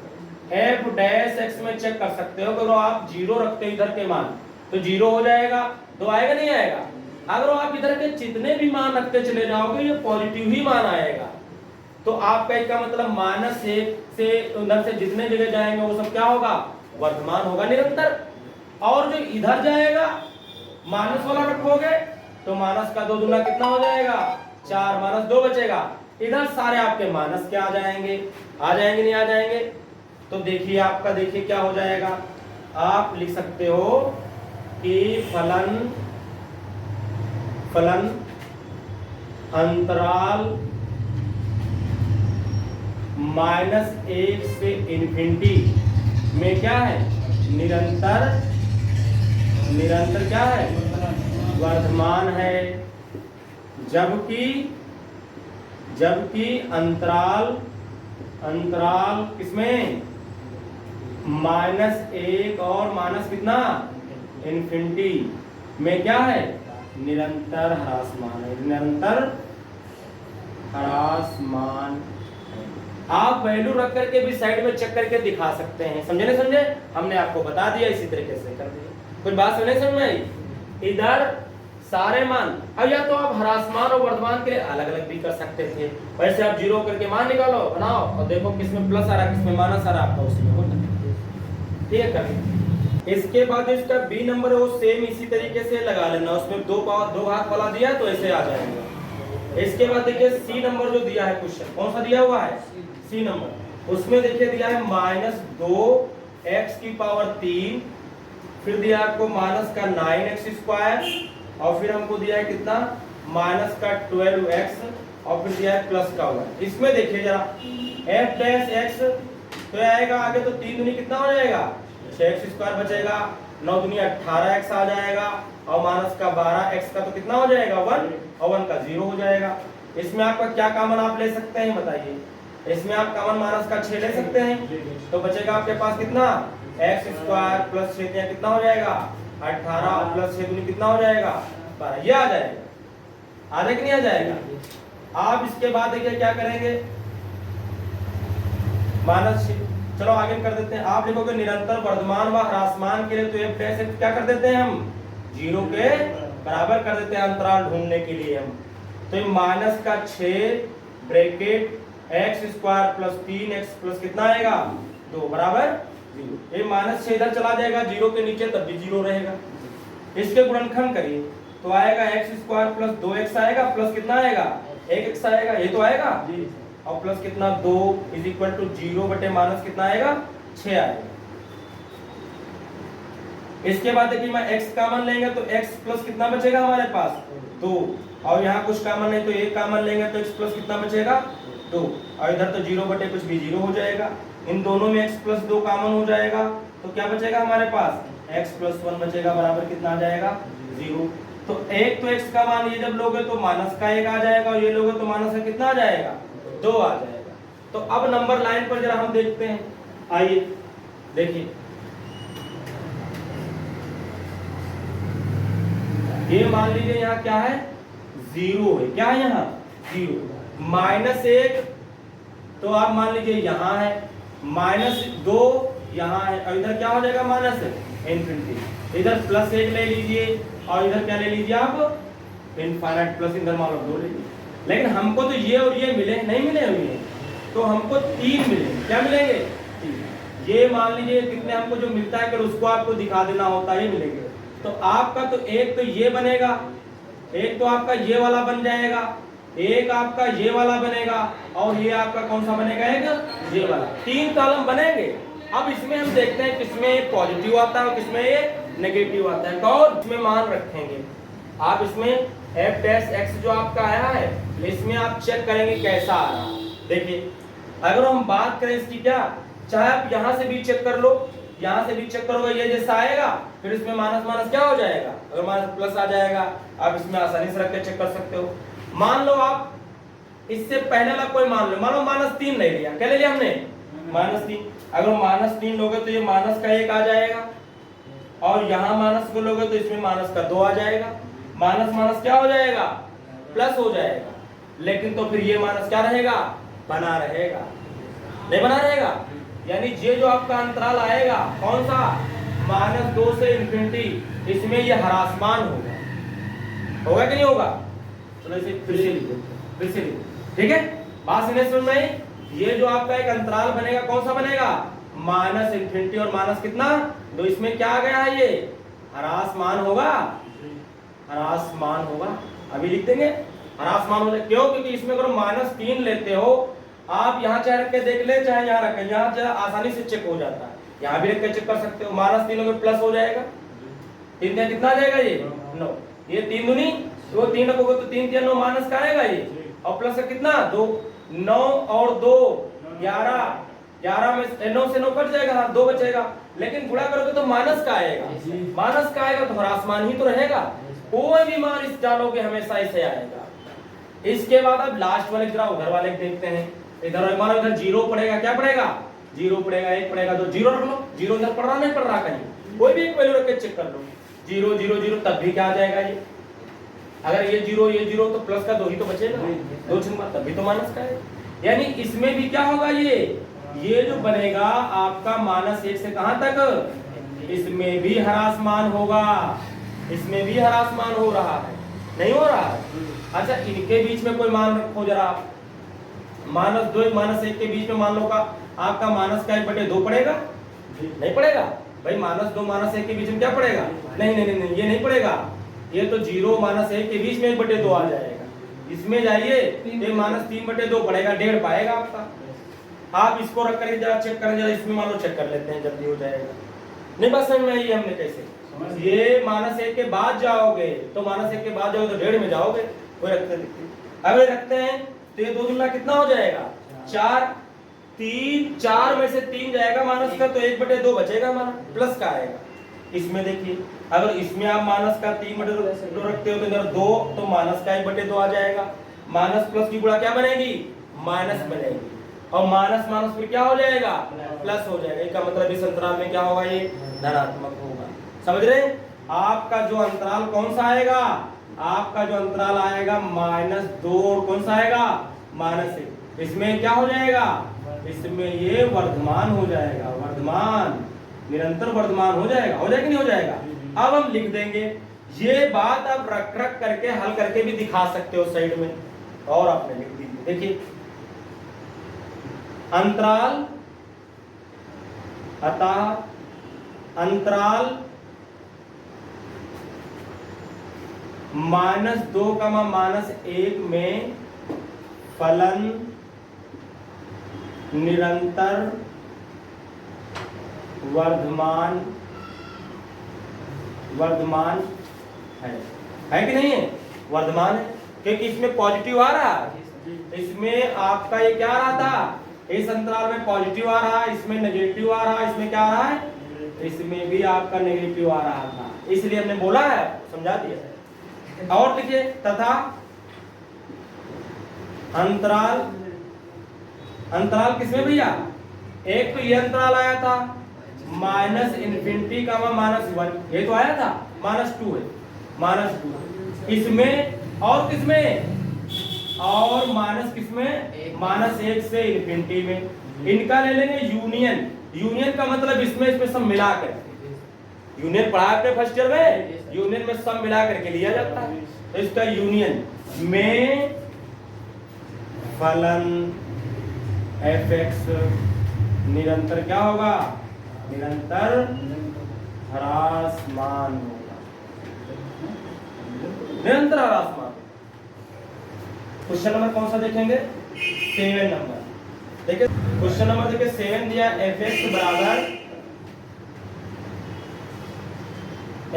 f डैश x में चेक कर सकते हो। अगर आप 0 रखते हो इधर के मान तो 0 हो जाएगा, तो आएगा नहीं आएगा। अगर आप इधर के जितने भी मान रखते चले जाओगे ये पॉजिटिव ही मान आएगा। तो आपका इसका मतलब -1 से उधर से जितने जगह जाएंगे वो सब क्या होगा वर्तमान होगा निरंतर। और जो इधर जाएगा माइनस वाला रखोगे तो माइनस का 2 दूना कितना हो जाएगा 4, -2 बचेगा। इधर सारे आपके माइनस क्या आ जाएंगे नहीं आ जाएंगे। तो देखिए आपका देखिए क्या हो जाएगा। आप लिख सकते हो कि फलन अंतराल -1 से इन्फिनिटी में क्या है निरंतर क्या है वर्तमान है। जबकि अंतराल किसमें -1 और माइनस कितना इन्फिनिटी में क्या है निरंतर ह्रासमान है, निरंतर ह्रासमान। आप वैल्यू रख करके भी साइड में चेक करके दिखा सकते हैं, समझे नहीं समझे। हमने आपको बता दिया इसी तरीके से कर दिया। कुछ बात समझ समझ में आई। इधर सारे मान अब या तो आप ह्रासमान और वर्तमान के लिए अलग अलग भी कर सकते थे। वैसे आप 0 करके मान निकालो बनाओ और देखो किसमें प्लस आ रहा है किसमें माइनस आ रहा है आपका उसमें हो सकता। ठीक है कर। इसके बाद इसका बी नंबर है वो सेम इसी तरीके से लगा लेना। उसमें दो भाग वाला दिया है तो ऐसे आ जाएगा। इसके बाद देखिए सी नंबर जो दिया है क्वेश्चन कौन सा दिया हुआ है सी नंबर। उसमें देखिए दिया है -2x⁻3, फिर दिया आपको -9x² और फिर हमको दिया है कितना -12x और फिर दिया है प्लस का 1। इसमें देखिए जरा f डैश x तो आएगा आगे तो 3 दूनी कितना हो जाएगा 6x² बचेगा, 9 दूनी 18x आ जाएगा और माइनस का 12x का तो कितना हो जाएगा 1 और 1 का 0 हो जाएगा। इसमें आपका क्या कॉमन आप ले सकते हैं बताइए। इसमें आप कॉमन माइनस का 6 ले सकते हैं तो बचेगा आपके पास कितना x² प्लस 6 कितना हो जाएगा 18 और प्लस 6 दूनी कितना हो जाएगा 12। ये आ जाएगा। आ कि नहीं आ जाएगा। आप इसके बाद देखिए क्या करेंगे -6। चलो आगे कर देते हैं। आप लिखोगे निरंतर वर्धमान व ह्रासमान के लिए तो f डैश क्या कर देते हैं हम 0 के बराबर कर देते हैं अंतराल ढूंढने के लिए हम। तो -6 bracket x² plus 3x plus कितना आएगा 2 बराबर 0। ये -6 इधर चला जाएगा 0 के नीचे तब भी 0 रहेगा। इसके गुणनखंड करिए तो आएगा x² प्लस 2x आएगा प्लस कितना आएगा 1x आएगा। ये तो आएगा और प्लस कितना 2 इज इक्वल टू 0 बटे माइनस कितना आएगा 6 आएगा। इसके बाद देखिए मैं x कॉमन लेंगे तो x प्लस कितना बचेगा हमारे पास 2 और यहाँ कुछ कॉमन नहीं तो 1 कॉमन लेंगे तो x प्लस कितना बचेगा 2 और इधर तो 0 बटे कुछ भी 0 हो जाएगा। इन दोनों में x प्लस 2 कॉमन हो जाएगा तो क्या बचेगा हमारे पास x प्लस 1 बचेगा बराबर कितना आ जाएगा 0। तो एक तो x का मान ये जब लोगे तो माइनस का 1 आ जाएगा और ये लोगे तो माइनस का कितना आ जाएगा 2 आ जाएगा। तो अब नंबर लाइन पर जरा हम देखते हैं। आइए देखिए ये मान लीजिए यहाँ क्या है 0 है। क्या है यहाँ 0 -1 तो आप मान लीजिए यहाँ है -2 यहाँ है और इधर क्या हो जाएगा माइनस इनफिनिटी। इधर +1 ले लीजिए और इधर क्या ले लीजिए आप इनफाइनाइट प्लस इधर मान लो 2 ले लीजिए। लेकिन हमको तो ये और ये मिले नहीं मिले हुए तो हमको 3 मिले। क्या मिलेंगे 3। ये मान लीजिए कितने हमको जो मिलता है फिर उसको आपको दिखा देना होता है मिलेंगे। तो आपका तो एक तो ये बनेगा, एक तो आपका ये वाला बन जाएगा एक आपका ये वाला बनेगा और ये आपका कौन सा बनेगा, एक ये वाला। 3 कॉलम बनेंगे। अब इसमें हम देखते हैं किसमें पॉजिटिव आता है और किसमें ये नेगेटिव आता है। कौन इसमें मान रखेंगे आप, इसमें एफ डैश एक्स जो आपका आया है इसमें आप चेक करेंगे कैसा आ रहा है। देखिए अगर हम बात करें इसकी, क्या चाहे आप यहाँ से भी चेक कर लो, यहाँ से भी चेक करोगे ये जैसा आएगा, फिर इसमें माइनस माइनस क्या हो जाएगा, अगर माइनस प्लस आ जाएगा आप इसमें आसानी से रख के चेक कर सकते हो। मान लो आप इससे पहले वाला कोई मान लो, मान लो -3 ले लिया, क्या ले लिया हमने, -3। अगर -3 लोगे तो ये माइनस का 1 आ जाएगा और यहाँ माइनस को लोगे तो इसमें माइनस का 2 आ जाएगा। माइनस माइनस क्या हो जाएगा, प्लस हो जाएगा। लेकिन तो फिर ये माइनस क्या रहेगा, बना रहेगा, नहीं बना रहेगा। यानी ये जो आपका अंतराल आएगा कौन सा, -2 से इन्फिनिटी, इसमें ये ह्रासमान होगा, होगा कि नहीं होगा। चलो इसे फिर से लिखो, फिर से लिखो, ठीक है। बात समझ में आई। ये जो आपका एक अंतराल बनेगा कौन सा बनेगा, -इन्फिनिटी और माइनस कितना, तो इसमें क्या आ गया है, ये ह्रासमान होगा, ह्रासमान होगा। अभी लिख देंगे ह्रासमान हो जाए, क्यों, क्योंकि इसमें अगर -3 लेते हो आप, यहाँ चाहे रख के देख ले चाहे यहाँ रखें, यहाँ चाहे आसानी से चेक हो जाता है, यहाँ भी रख के चेक कर सकते हो। -3 में प्लस हो जाएगा, 3 में कितना आ जाएगा, ये 9, ये 3 दूनी तो 3 रखोगे तो 3 3 9 माइनस का आएगा ये, और प्लस का कितना 2, 9 और 2 11, 11 में 9 से 9 कट जाएगा, हाँ 2 बचेगा। लेकिन गुणा करोगे तो माइनस का आएगा, माइनस का आएगा तो ह्रासमान ही तो रहेगा। कोई भी मान इस डालोगे हमेशा ऐसे आएगा। इसके बाद अब लास्ट वाले जरा उधर वाले देखते हैं। इधर मानो इधर 0 पड़ेगा, क्या पड़ेगा, 0 पड़ेगा, 1 पड़ेगा, तो 0 रख लो। 0 इधर पड़ रहा नहीं पड़ रहा, कहीं कोई भी एक वैल्यू रख के चेक कर लो। 0 0 0 तब भी क्या आ जाएगा, ये अगर ये 0 तो प्लस का 2 ही तो बचेगा, 2 छिंगा तब भी तो माइनस का है। यानी इसमें भी क्या होगा, ये जो बनेगा आपका -1 से कहां तक, इसमें भी ह्रासमान होगा, इसमें भी ह्रासमान हो रहा है, नहीं हो रहा है। अच्छा इनके बीच में कोई मान रखो जरा, -2 -1 के बीच में मान लो का आपका माइनस का 1/2 पड़ेगा, नहीं पड़ेगा भाई। -2 -1 के बीच में क्या पड़ेगा, नहीं नहीं नहीं ये नहीं पड़ेगा, ये तो 0 -1 के बीच में 1/2 आ जाएगा। इसमें जाइए ये -3/2 पड़ेगा, 1.5 पाएगा आपका। आप इसको रख करके जरा चेक करें, जरा इसमें मान लो चेक कर लेते हैं, जल्दी हो जाएगा। नहीं बस समझ में आई हमने कैसे, ये -1 के बाद जाओगे तो -1 के बाद जाओगे तो 1.5 में जाओगे, कोई रखते देखते। अगर रखते हैं तो ये 2 दूना कितना हो जाएगा, 4, 3, 4 में से 3 जाएगा माइनस का, तो 1/2 बचेगा हमारा, प्लस का आएगा। इसमें देखिए अगर इसमें आप माइनस का 3/2 रखते हो तो इधर 2, तो माइनस का 1/2 आ जाएगा। माइनस प्लस की गुणा क्या बनेगी, माइनस बनेगी, और माइनस माइनस फिर क्या हो जाएगा, प्लस हो जाएगा। इसका मतलब इस अंतराल में क्या होगा, ये धनात्मक होगा। समझ रहे, आपका जो अंतराल कौन सा आएगा, आपका जो अंतराल आएगा -2 और कौन सा आएगा, -1। इसमें क्या हो जाएगा, इसमें ये वर्धमान हो जाएगा, वर्धमान, निरंतर वर्धमान हो जाएगा, हो जाएगा कि नहीं हो जाएगा। अब हम लिख देंगे, ये बात आप रख रख करके हल करके भी दिखा सकते हो साइड में, और आपने लिख दीजिए। देखिए अंतराल, अतः अंतराल -2, -1 में फलन निरंतर वर्धमान है कि नहीं है, वर्धमान है, क्योंकि इसमें पॉजिटिव आ रहा है। इसमें आपका ये क्या आ रहा था, इस अंतराल में पॉजिटिव आ रहा है, इसमें नेगेटिव आ रहा है, इसमें क्या आ रहा है, इसमें भी आपका नेगेटिव आ रहा था, इसलिए हमने बोला है, समझा दिया। और लिखिए, तथा अंतराल, अंतराल किसमें भैया, एक तो ये अंतराल आया था -∞ का -1, ये तो आया था, -2 है, -2 इसमें, और किसमें, और माइनस किसमें, -1 से इन्फिनिटी में। इनका ले लेंगे यूनियन, यूनियन का मतलब इसमें सब मिलाकर, यूनियन पढ़ा आपने फर्स्ट ईयर में, यूनियन में सब मिला करके लिया जाता है, तो इसका यूनियन में फलन f(x) निरंतर क्या होगा, निरंतर ह्रासमान होगा, निरंतर ह्रासमान। क्वेश्चन नंबर कौन सा देखेंगे? 7 नंबर। देखिए क्वेश्चन नंबर देखिए 7 दिया, fx बराबर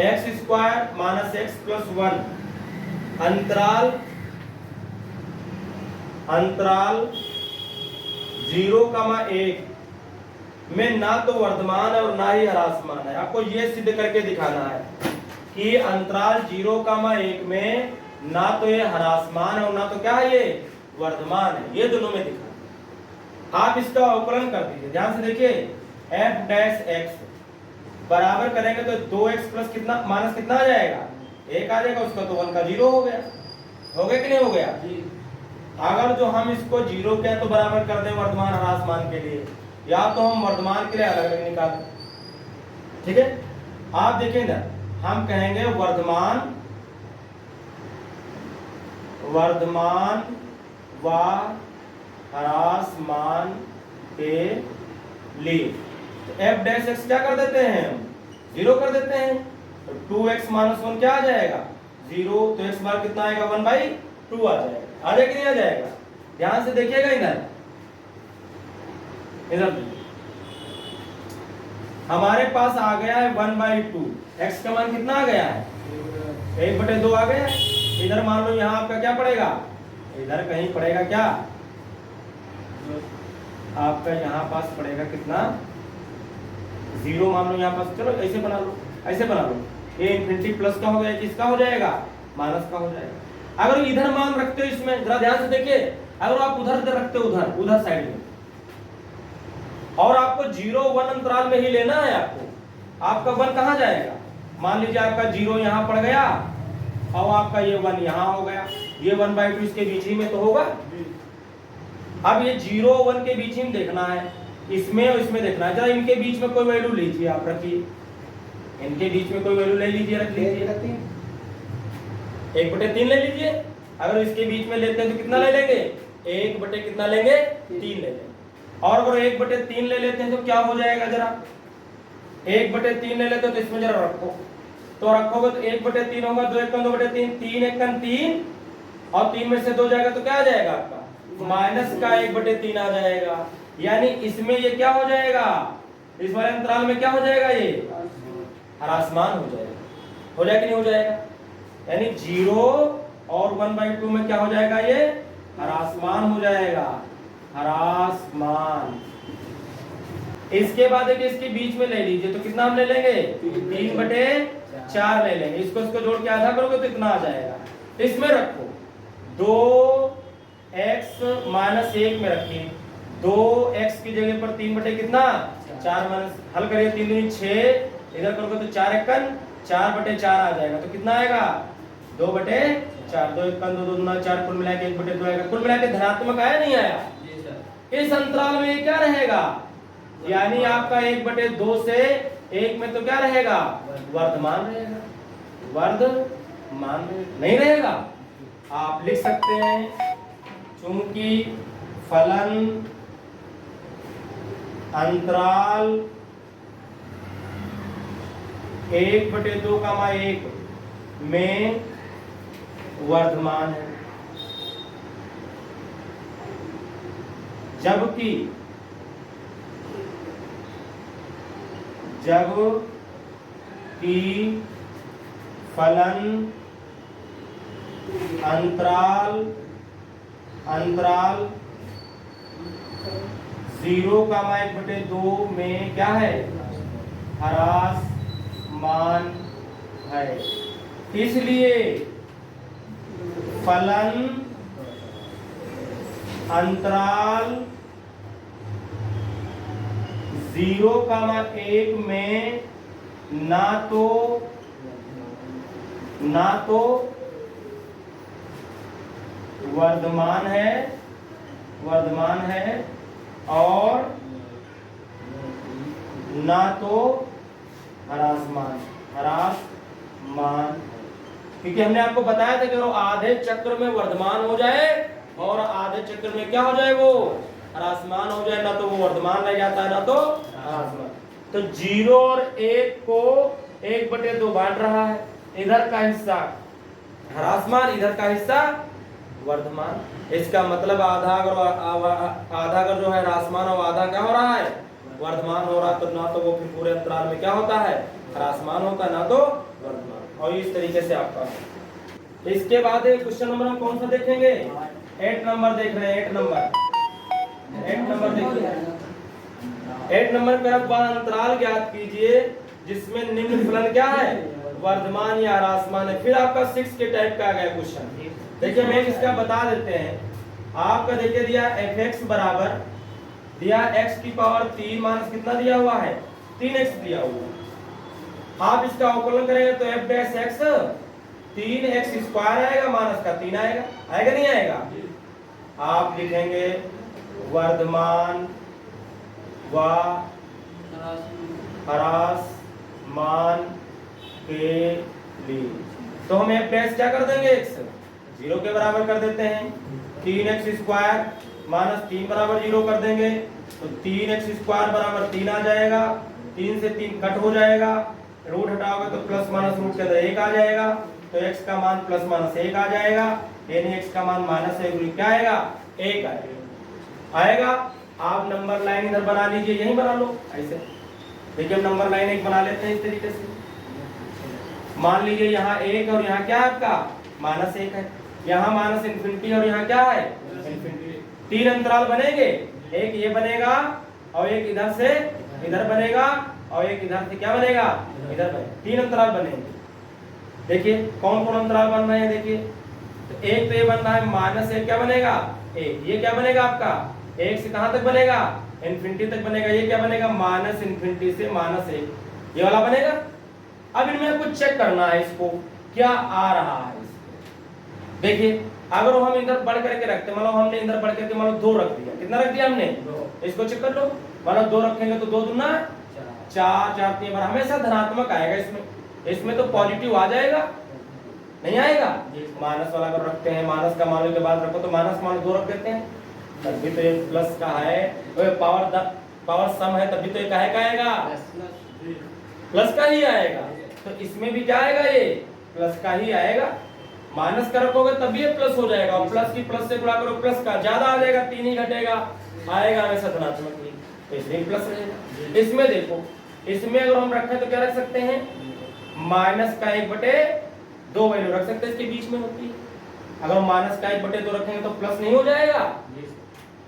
x square minus x plus 1 अंतराल 0,1 में ना तो वर्धमान है और ना ही ह्रासमान है। आपको ये सिद्ध करके दिखाना है कि अंतराल 0,1 में ना तो ये ह्रासमान है और ना तो क्या है, ये वर्धमान है। ये दोनों में दिखा। आप इसका अवकलन कर दीजिए, ध्यान से देखिए। f डैश x बराबर करेंगे तो 2x प्लस कितना माइनस कितना आ जाएगा? 1 आ जाएगा। उसका तो 1 का 0 हो गया। हो गया कि नहीं हो गया? अगर जो हम इसको 0 किया तो बराबर कर दें वर्धमान ह्रासमान के लिए, या तो हम वर्धमान के लिए अलग अलग निकालें। ठीक है, आप देखिए ना, हम कहेंगे वर्धमान व ह्रासमान के लिए तो f डैश x क्या कर देते हैं? हम 0 कर देते हैं। तो 2x माइनस 1 क्या आ जाएगा? 0। तो x बार कितना आएगा? 1/2 आ जाएगा। आ जाएगा कि नहीं आ जाएगा? ध्यान से देखिएगा इधर। हमारे पास आ गया है 1/2। x का मान कितना आ गया है? 1/2 आ गया। इधर मान लो यहाँ आपका क्या पड़ेगा? इधर कहीं पड़ेगा क्या? आपका यहाँ पास पड़ेगा कितना? 0 मान लो यहाँ पास। चलो ऐसे बना लो, ऐसे बना लो। ये इन्फिनिटी प्लस का हो गया, किसका हो जाएगा? माइनस का हो जाएगा। अगर इधर मान रखते हो, इसमें जरा ध्यान से देखिए, अगर आप उधर रखते हो, उधर साइड में, और आपको 0-1 अंतराल में ही लेना है आपका 1 कहाँ जाएगा? मान लीजिए आपका 0 यहाँ पड़ गया और आपका ये 1 यहाँ हो गया। ये 1/2 इसके बीच ही में तो होगा। अब ये 0-1 के बीच ही में देखना है, इसमें और इसमें देखना है। जरा इनके बीच में कोई वैल्यू लीजिए, आप रखिए। इनके बीच में कोई वैल्यू ले लीजिए, रख लीजिए। 1/3 ले लीजिए। अगर इसके बीच में लेते हैं तो कितना ले लेंगे? 1/3 कितना लेंगे? 3 ले लेंगे। और अगर 1/3 ले लेते हैं तो क्या हो जाएगा? जरा 1/3 ले लेते हैं तो इसमें जरा रखो, तो रखोगे तो 1/3 होगा। 2 1 2/3, 3 1 3, और 3 में से 2 जाएगा तो क्या आ जाएगा आपका? माइनस का 1/3 आ जाएगा। यानी इसमें ये क्या हो जाएगा? इस वाले अंतराल में क्या हो जाएगा? ये ह्रासमान हो जाएगा। हो जाएगा कि नहीं हो जाएगा? यानी 0 और 1/2 में क्या हो जाएगा? ये ह्रासमान हो जाएगा। ह्रासमान। इसके बाद एक इसके बीच में ले लीजिए, तो कितना हम ले लेंगे? 3/4 ले लेंगे। इसको जोड़ के आधा करोगे तो इतना आ जाएगा। इसमें रखो 2x माइनस 1 में रखिए। 2x की जगह पर 3 कितना? 4 माइनस, हल करिए। 3 दूनी 6, इधर करोगे तो 4 1 4/4 आ जाएगा। तो कितना आएगा? 2/4। 2 1 2 2 4, कुल मिला के 1/2 आएगा। कुल मिला के धनात्मक आया नहीं आया? इस अंतराल में ये क्या रहेगा? यानी आपका 1/2 से 1 में तो क्या रहेगा? वर्धमान रहेगा। वर्धमान नहीं रहेगा। आप लिख सकते हैं, चूंकि फलन अंतराल 1/2, 1 में वर्धमान है, जबकि फलन अंतराल 0,1/2 में क्या है? ह्रासमान है। इसलिए फलन अंतराल 0,1 में ना तो वर्धमान है और ना तो ह्रासमान क्योंकि हमने आपको बताया था कि वो आधे चक्र में वर्धमान हो जाए और आधे चक्र में क्या हो जाए? वो ह्रासमान हो जाए। ना तो वो वर्धमान रह जाता है, ना तो ह्रासमान। तो 0 और 1 को 1/2 बांट रहा है। इधर का हिस्सा ह्रासमान, इधर का हिस्सा वर्धमान। इसका मतलब आधा अगर जो है ह्रासमान और आधा क्या हो रहा है, वर्धमान हो रहा है, तो ना तो वो फिर पूरे अंतराल में क्या होता है, ह्रासमान होता है, ना तो वर्धमान। और इस तरीके से आपका इसके बाद क्वेश्चन नंबर हम कौन सा देखेंगे, 8 नंबर देख रहे हैं। 8 नंबर देखिए। 8 नंबर पे आप वह अंतराल ज्ञात कीजिए जिसमें निम्न फलन क्या है, वर्धमान या ह्रासमान है। फिर आपका 6 के टाइप का आ गया क्वेश्चन। देखिए मैं इसका बता देते हैं। आपका देखिए दिया fx बराबर दिया x की पावर 3 माइनस कितना दिया हुआ है, 3x दिया हुआ। आप इसका अवकलन करेंगे तो f dash x 3x square आएगा, माइनस का 3 आएगा, आएगा नहीं आएगा। आप लिखेंगे वर्धमान व ह्रासमान के लिए, तो हम f डैश क्या कर देंगे, x 0 के बराबर कर देते हैं। 3x स्क्वायर माइनस 3 बराबर 0 कर देंगे, तो 3x स्क्वायर बराबर 3 आ जाएगा। 3 से 3 कट हो जाएगा, रूट हटाओगे तो प्लस माइनस रूट के अंदर 1 आ जाएगा, तो x का मान प्लस माइनस 1 आ जाएगा, यानी x का मान माइनस 1 क्या आएगा, 1 आएगा। आप नंबर लाइन इधर बना लीजिए, यही बना लो ऐसे। देखिए हम नंबर लाइन एक बना लेते हैं इस तरीके से। मान लीजिए यहाँ 1 और यहाँ क्या है आपका माइनस 1 है, यहाँ माइनस इन्फिनिटी और यहाँ क्या है इन्फिनिटी। 3 अंतराल बनेंगे, एक ये बनेगा और एक इधर से इधर बनेगा और एक इधर से क्या बनेगा, इधर बनेगा। 3 अंतराल बनेंगे। देखिए कौन कौन अंतराल बन रहे हैं, देखिए तो एक तो ये बन रहा है माइनस 1 क्या बनेगा 1, ये क्या बनेगा आपका 1 से कहां तक बनेगा, इन्फिनिटी तक बनेगा। ये क्या बनेगा माइनस इन्फिनिटी से माइनस 1, ये वाला बनेगा। अब इनमें आपको चेक करना है इसको क्या आ रहा है। देखिए अगर हम इधर बढ़ करके रखते, मतलब हमने इधर बढ़ करके मतलब 2 रख दिया, कितना रख दिया हमने, इसको चेक कर लो। मतलब 2 रखेंगे तो 2 दूना 4, 4 3 बार हमेशा धनात्मक आएगा इसमें। इसमें तो पॉजिटिव आ जाएगा, नहीं आएगा। माइनस वाला अगर रखते हैं, माइनस का मान के बाद रखो तो माइनस मान 2 रख देते हैं, तभी तो ये प्लस का है, तो पावर सम है, तभी तो ये काहे का आएगा, प्लस का ही आएगा। तो इसमें भी क्या आएगा, ये प्लस का ही आएगा। माइनस का रखोगे तभी ये प्लस हो जाएगा, और प्लस की प्लस से गुणा करो प्लस का ज्यादा आ जाएगा, 3 ही घटेगा, आएगा हमेशा धनात्मक ही, तो इसमें प्लस रहेगा। इसमें देखो, इसमें अगर हम रखें तो क्या रख सकते हैं, माइनस का 1/2 वैल्यू रख सकते हैं, इसके बीच में होती है। अगर माइनस का 1/2 रखेंगे तो प्लस नहीं हो जाएगा,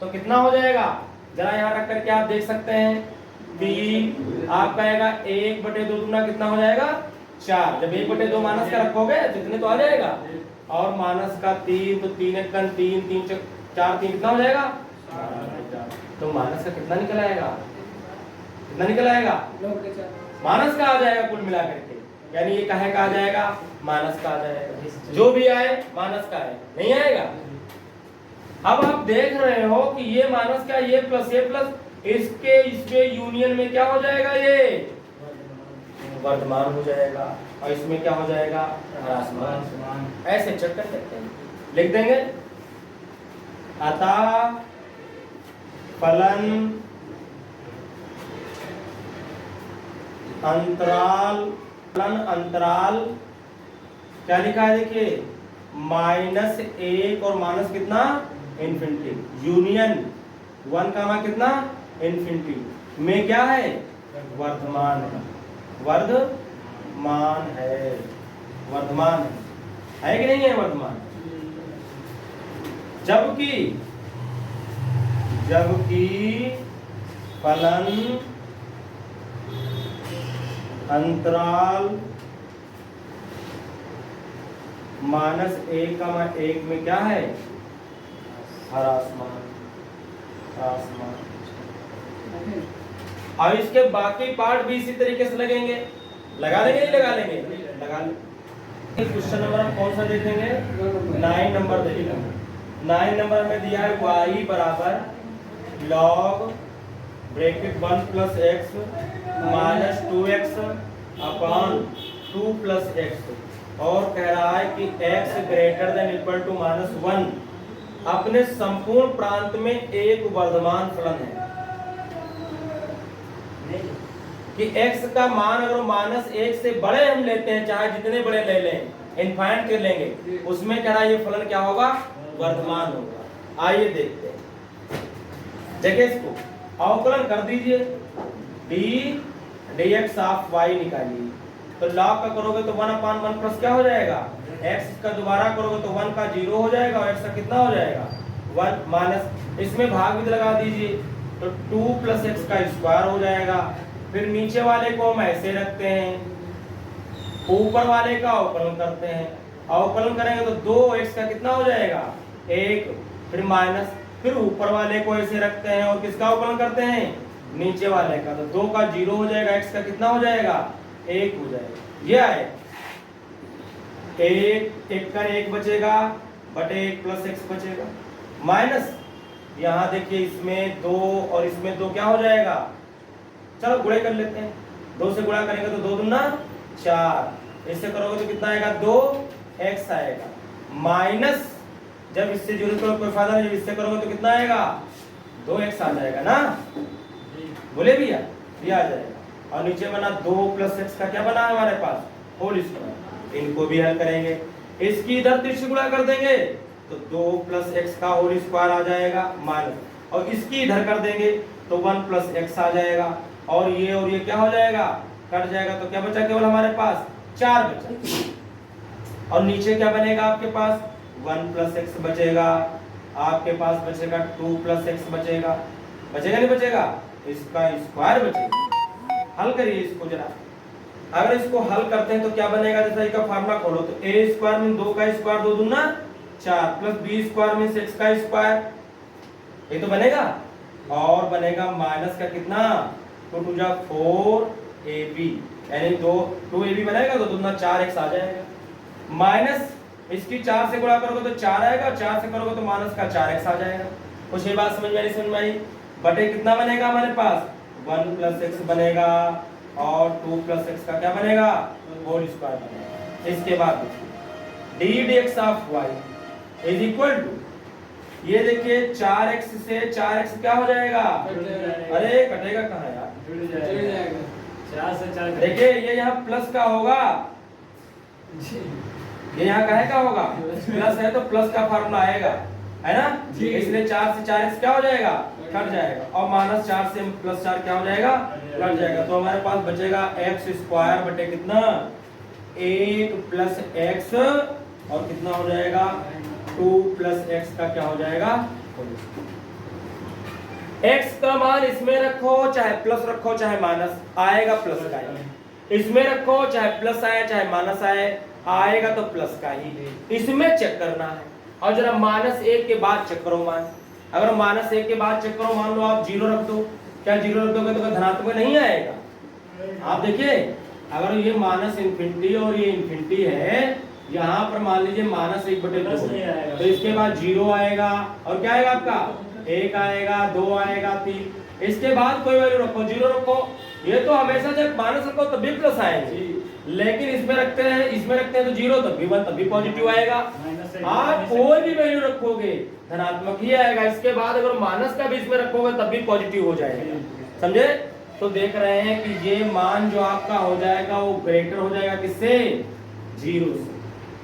तो कितना हो जाएगा, जरा यहाँ रख करके आप देख सकते हैं कि आपका आएगा 1/2 दूना कितना हो जाएगा 4। जब 1/2 माइनस का रखोगे जितने तो आ जाएगा, और माइनस का 3 तो 3 1 3 3 4 3 कितना हो जाएगा, तो माइनस का कितना निकल आएगा, कितना निकल आएगा, माइनस का आ जाएगा कुल मिला करके। यानी ये काहे का आ जाएगा, माइनस का आ जाएगा, जो भी आए माइनस का आए, नहीं आएगा। अब आप देख रहे हो कि ये माइनस का, ये प्लस, इसके यूनियन में क्या हो जाएगा, ये वर्धमान हो जाएगा, और इसमें क्या हो जाएगा, ह्रासमान। ऐसे चेक कर सकते हैं, लिख देंगे अतः फलन अंतराल क्या लिखा है, देखिए -1 और माइनस कितना इन्फिनिटी, यूनियन 1 का मान कितना इन्फिनिटी में क्या है, वर्धमान है, वर्धमान है, वर्धमान है कि नहीं है वर्धमान। जबकि फलन अंतराल -1 में क्या है, ह्रासमान। और इसके बाकी पार्ट भी इसी तरीके से लगेंगे, लगा लेंगे, नहीं लगा लेंगे, लगा लेंगे। क्वेश्चन नंबर हम कौन सा देखेंगे, 9 नंबर देखेंगे। 9 नंबर में दिया है y बराबर log bracket 1 + x - 2x upon 2 + x, और कह रहा है कि x > -1 अपने संपूर्ण प्रांत में एक वर्धमान फलन है। कि x का मान अगर -1 से बड़े हम लेते हैं, चाहे जितने बड़े ले लें, इनफाइनाइट कर लेंगे, उसमें क्या ये फलन क्या होगा, वर्धमान होगा। आइए देखते हैं, देखिए इसको अवकलन कर दीजिए, d dx ऑफ y निकालिए, तो log का करोगे तो 1/1 प्लस क्या हो जाएगा, x का दोबारा करोगे तो 1 का 0 हो जाएगा और x का कितना हो जाएगा 1 माइनस, इसमें भाग भी लगा दीजिए तो 2 + x का स्क्वायर हो जाएगा। फिर नीचे वाले को हम ऐसे रखते हैं, ऊपर वाले का अवकलन करते हैं, अवकलन करेंगे तो 2x का कितना हो जाएगा 1, फिर माइनस, फिर ऊपर वाले को ऐसे रखते हैं और किसका अवकलन करते हैं, नीचे वाले का, तो 2 का 0 हो जाएगा, x का कितना हो जाएगा 1 हो जाएगा। ये आए 1 का 1 बचेगा बटे 1 + x बचेगा, माइनस यहाँ देखिए इसमें 2 और इसमें 2 क्या हो जाएगा, चलो गुणे कर लेते हैं, 2 से गुणा करेंगे तो 2 दूना 4, इससे करोगे तो कितना आएगा 2x आएगा, माइनस जब इससे जुड़े तो कोई फायदा नहीं, जब इससे करोगे तो कितना आएगा 2x आ जाएगा ना, बोले भैया ये आ जाएगा। और नीचे बना 2 + x का क्या बना है हमारे पास होल स्क्वायर, इनको भी हल करेंगे, इसकी इधर तिरछी गुणा कर देंगे तो 2 + x का होल स्क्वायर आ जाएगा माइनस, और इसकी इधर कर देंगे तो 1 + x आ जाएगा, और ये क्या हो जाएगा कट जाएगा, तो क्या बचा केवल हमारे पास 4 बचा, और नीचे क्या बनेगा आपके पास 1 + x बचेगा, आपके पास बचेगा 2 + x बचेगा, बचेगा नहीं बचेगा, इसका स्क्वायर बचेगा। हल करिए इसको जरा, अगर इसको हल करते हैं तो क्या बनेगा, जैसा इसका फार्मूला खोलो तो a² मीन 2 का स्क्वायर 2 दूना 4 + b² मीन 6 का स्क्वायर, ये तो बनेगा, और बनेगा माइनस का कितना 2 × 4ab, यानी 2ab बनेगा तो 2 दूना 4x आ जाएगा, माइनस इसकी 4 से गुणा करोगे तो 4 आएगा, 4 से करोगे तो माइनस का 4x आ जाएगा। कुछ ये बात समझ में नहीं, समझ में आई, बटे कितना बनेगा हमारे पास 1 + x बनेगा और 2 + x का क्या बनेगा होल स्क्वायर बनेगा। इसके बाद d dx of y is equal to, ये देखिए 4x से 4x क्या हो जाएगा, अरे कटेगा कहाँ यार,
जाएगा
4 से 4
देखिए ये यहाँ प्लस का होगा, ये यहाँ का है क्या होगा प्लस है तो प्लस का फार्मूला आएगा, है ना, इसलिए 4 से 4x क्या हो जाएगा कट जाएगा, और -4 से +4 क्या हो जाएगा कट जाएगा, तो हमारे पास बचेगा x² बटे कितना 1 + x, और कितना हो जाएगा 2 + x का क्या हो जाएगा, x का मान इसमें रखो चाहे प्लस रखो चाहे माइनस, आएगा प्लस का ही, इसमें रखो चाहे प्लस आए चाहे माइनस आए, आएगा तो प्लस का ही, इसमें चेक करना है। और जरा -1 के बाद चेक करो मान, अगर -1 के बाद चेक करो, मान लो आप 0 रख दो, क्या 0 रख दोगे तो धनात्मक नहीं आएगा, आप देखिए अगर ये -∞ और ये ∞ है, यहाँ पर मान लीजिए -1/2, तो इसके बाद 0 आएगा, और क्या आएगा आपका 1 आएगा, 2 आएगा, 3, इसके बाद कोई वैल्यू रखो, 0 रखो, ये तो हमेशा जब माइनस रखो तब भी प्लस आएंगे, लेकिन इसमें रखते हैं तो 0 तब भी 1 तब भी पॉजिटिव आएगा, आप कोई भी वैल्यू रखोगे धनात्मक ही आएगा, इसके बाद अगर माइनस का भी इसमें रखोगे तब भी पॉजिटिव हो जाएगा, समझे। तो देख रहे हैं कि ये मान जो आपका हो जाएगा वो ग्रेटर हो जाएगा किससे 0 से,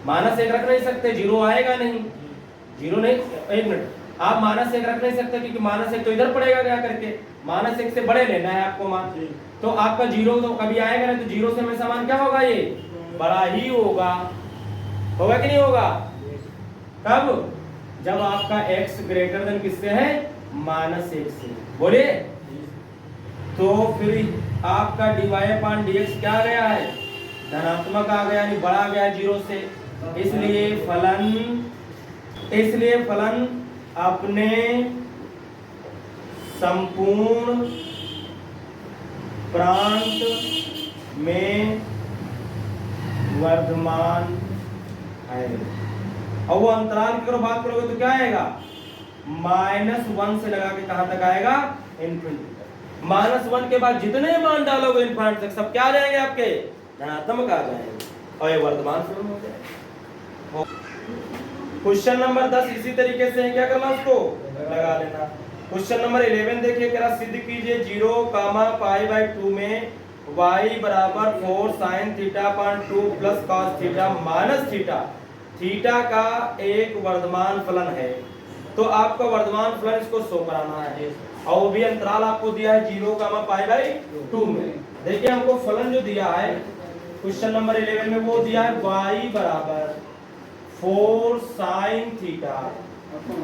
-1 रख नहीं सकते, 0 आएगा नहीं, 0 नहीं, एक मिनट, आप -1 रख नहीं सकते क्योंकि -1 तो इधर पड़ेगा क्या करके, -1 से बड़े लेना है आपको मान, तो आपका 0 तो कभी आएगा नहीं, तो 0 से हमेशा मान क्या होगा, ये बड़ा ही होगा कि नहीं होगा, कब जब आपका x ग्रेटर देन किससे है -1 से, बोलिए, तो फिर आपका dy/dx क्या आ गया है धनात्मक आ गया, यानी बड़ा गया 0 से, इसलिए फलन अपने संपूर्ण प्रांत में वर्धमान है, और वो अंतराल की अगर बात करोगे तो क्या आएगा -1 से लगा के कहां तक आएगा इन्फिनिटी तक, -1 के बाद जितने मान डालोगे इन्फिनिटी तक सब क्या आ जाएंगे आपके धनात्मक आ जाएंगे, और ये वर्तमान स्वरूप हो जाएगा। क्वेश्चन नंबर 10 इसी तरीके से क्या करना, उसको लगा लेना। क्वेश्चन नंबर 11 देखिए, कह रहा सिद्ध कीजिए 0, π/2 में y बराबर 4 sin theta upon 2 plus cos theta minus theta, theta का एक वर्धमान फलन है। तो आपका वर्धमान फलन इसको शो कराना है और वो भी अंतराल आपको दिया है 0,π/2 में। देखिए हमको फलन जो दिया है क्वेश्चन नंबर 11 में वो दिया है y बराबर 4 sin थीटा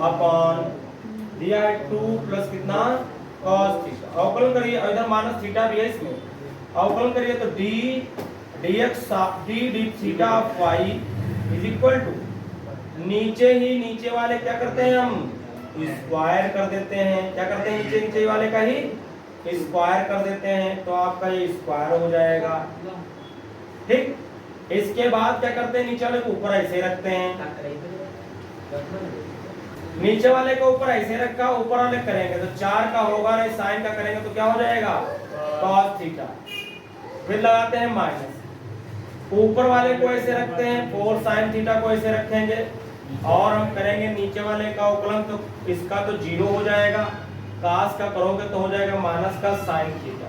अपॉन दिया है 2 प्लस कितना cos थीटा। अवकलन करिए, इधर माइनस थीटा भी है इसमें, अवकलन करिए तो d dx d theta of y is equal to, नीचे वाले क्या करते हैं हम स्क्वायर कर देते हैं, क्या करते हैं नीचे वाले का ही स्क्वायर कर देते हैं, तो आपका ये स्क्वायर हो जाएगा। ठीक, इसके बाद क्या करते हैं नीचे वाले को ऊपर ऐसे रखते हैं, नीचे वाले को ऊपर ऐसे रखा, ऊपर वाले करेंगे तो 4 का होगा, नहीं साइन का करेंगे तो क्या हो जाएगा cos थीटा, फिर लगाते हैं माइनस, ऊपर वाले को ऐसे रखते हैं 4 sin थीटा को ऐसे रखेंगे और हम करेंगे नीचे वाले का अवकलन, तो इसका तो 0 हो जाएगा, cos का करोगे तो हो जाएगा माइनस का sin थीटा,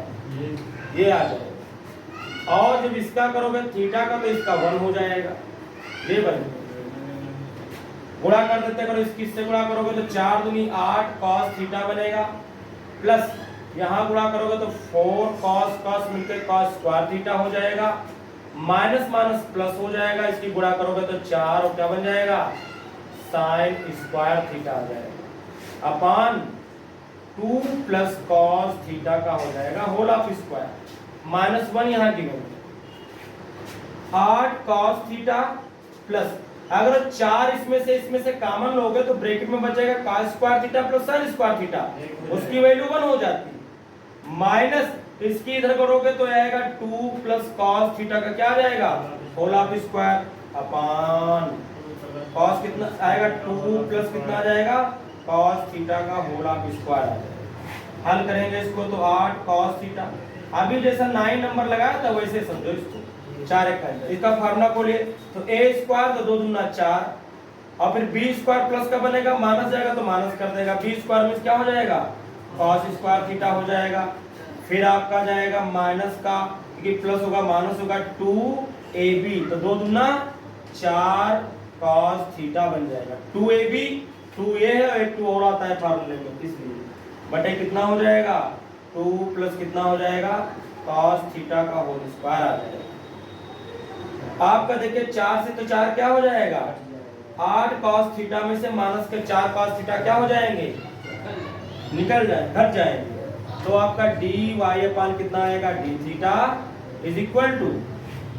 ये आ जाएगा, और जब इसका करोगे थीटा का तो इसका 1 हो जाएगा, ये बन गुणा कर देते करो, इससे गुणा करोगे तो 4 दूनी 8 cos थीटा बनेगा, प्लस यहाँ गुणा करोगे तो 4 cos मिलकर cos स्क्वायर थीटा हो जाएगा, माइनस माइनस प्लस हो जाएगा, इसकी गुणा करोगे तो 4 और क्या बन जाएगा sin स्क्वायर थीटा आ जाएगा, अपॉन 2 प्लस cos थीटा का हो जाएगा होल ऑफ स्क्वायर, माइनस 1 यहाँ की 8 cos थीटा प्लस, अगर 4 इसमें से कॉमन लोगे तो ब्रैकेट में बचेगा cos square theta plus sin square theta, उसकी वैल्यू 1 हो जाती है, माइनस इसकी इधर करोगे तो आएगा 2 प्लस cos थीटा का क्या आ जाएगा whole of square, upon cos कितना आएगा 2 प्लस कितना आ जाएगा cos थीटा का होल ऑफ स्क्वायर आ जाएगा। हल करेंगे इसको तो 8 cos थीटा, अभी जैसा 9 नंबर लगाया था वैसे समझो इसको, 4 एक इसका फार्मूला खोलिए तो a स्क्वायर तो 2 दूना 4 और फिर b स्क्वायर प्लस का बनेगा, माइनस जाएगा तो माइनस कर देगा, b स्क्वायर में क्या हो जाएगा cos स्क्वायर थीटा हो जाएगा, फिर आपका जाएगा माइनस का, क्योंकि प्लस होगा माइनस होगा 2ab तो 2 दूना 4 cos थीटा बन जाएगा, 2ab 2 ये है और एक 2 और आता है फार्मूले में, इसलिए बटे कितना हो जाएगा 2 प्लस कितना हो जाएगा cos थीटा का होल स्क्वायर आ जाएगा। आपका देखिए 4 से तो 4 क्या हो जाएगा 8 cos थीटा में से माइनस के 4 cos थीटा क्या हो जाएंगे निकल जाए घट जाएंगे, तो आपका dy अपॉन कितना आएगा d theta is equal to,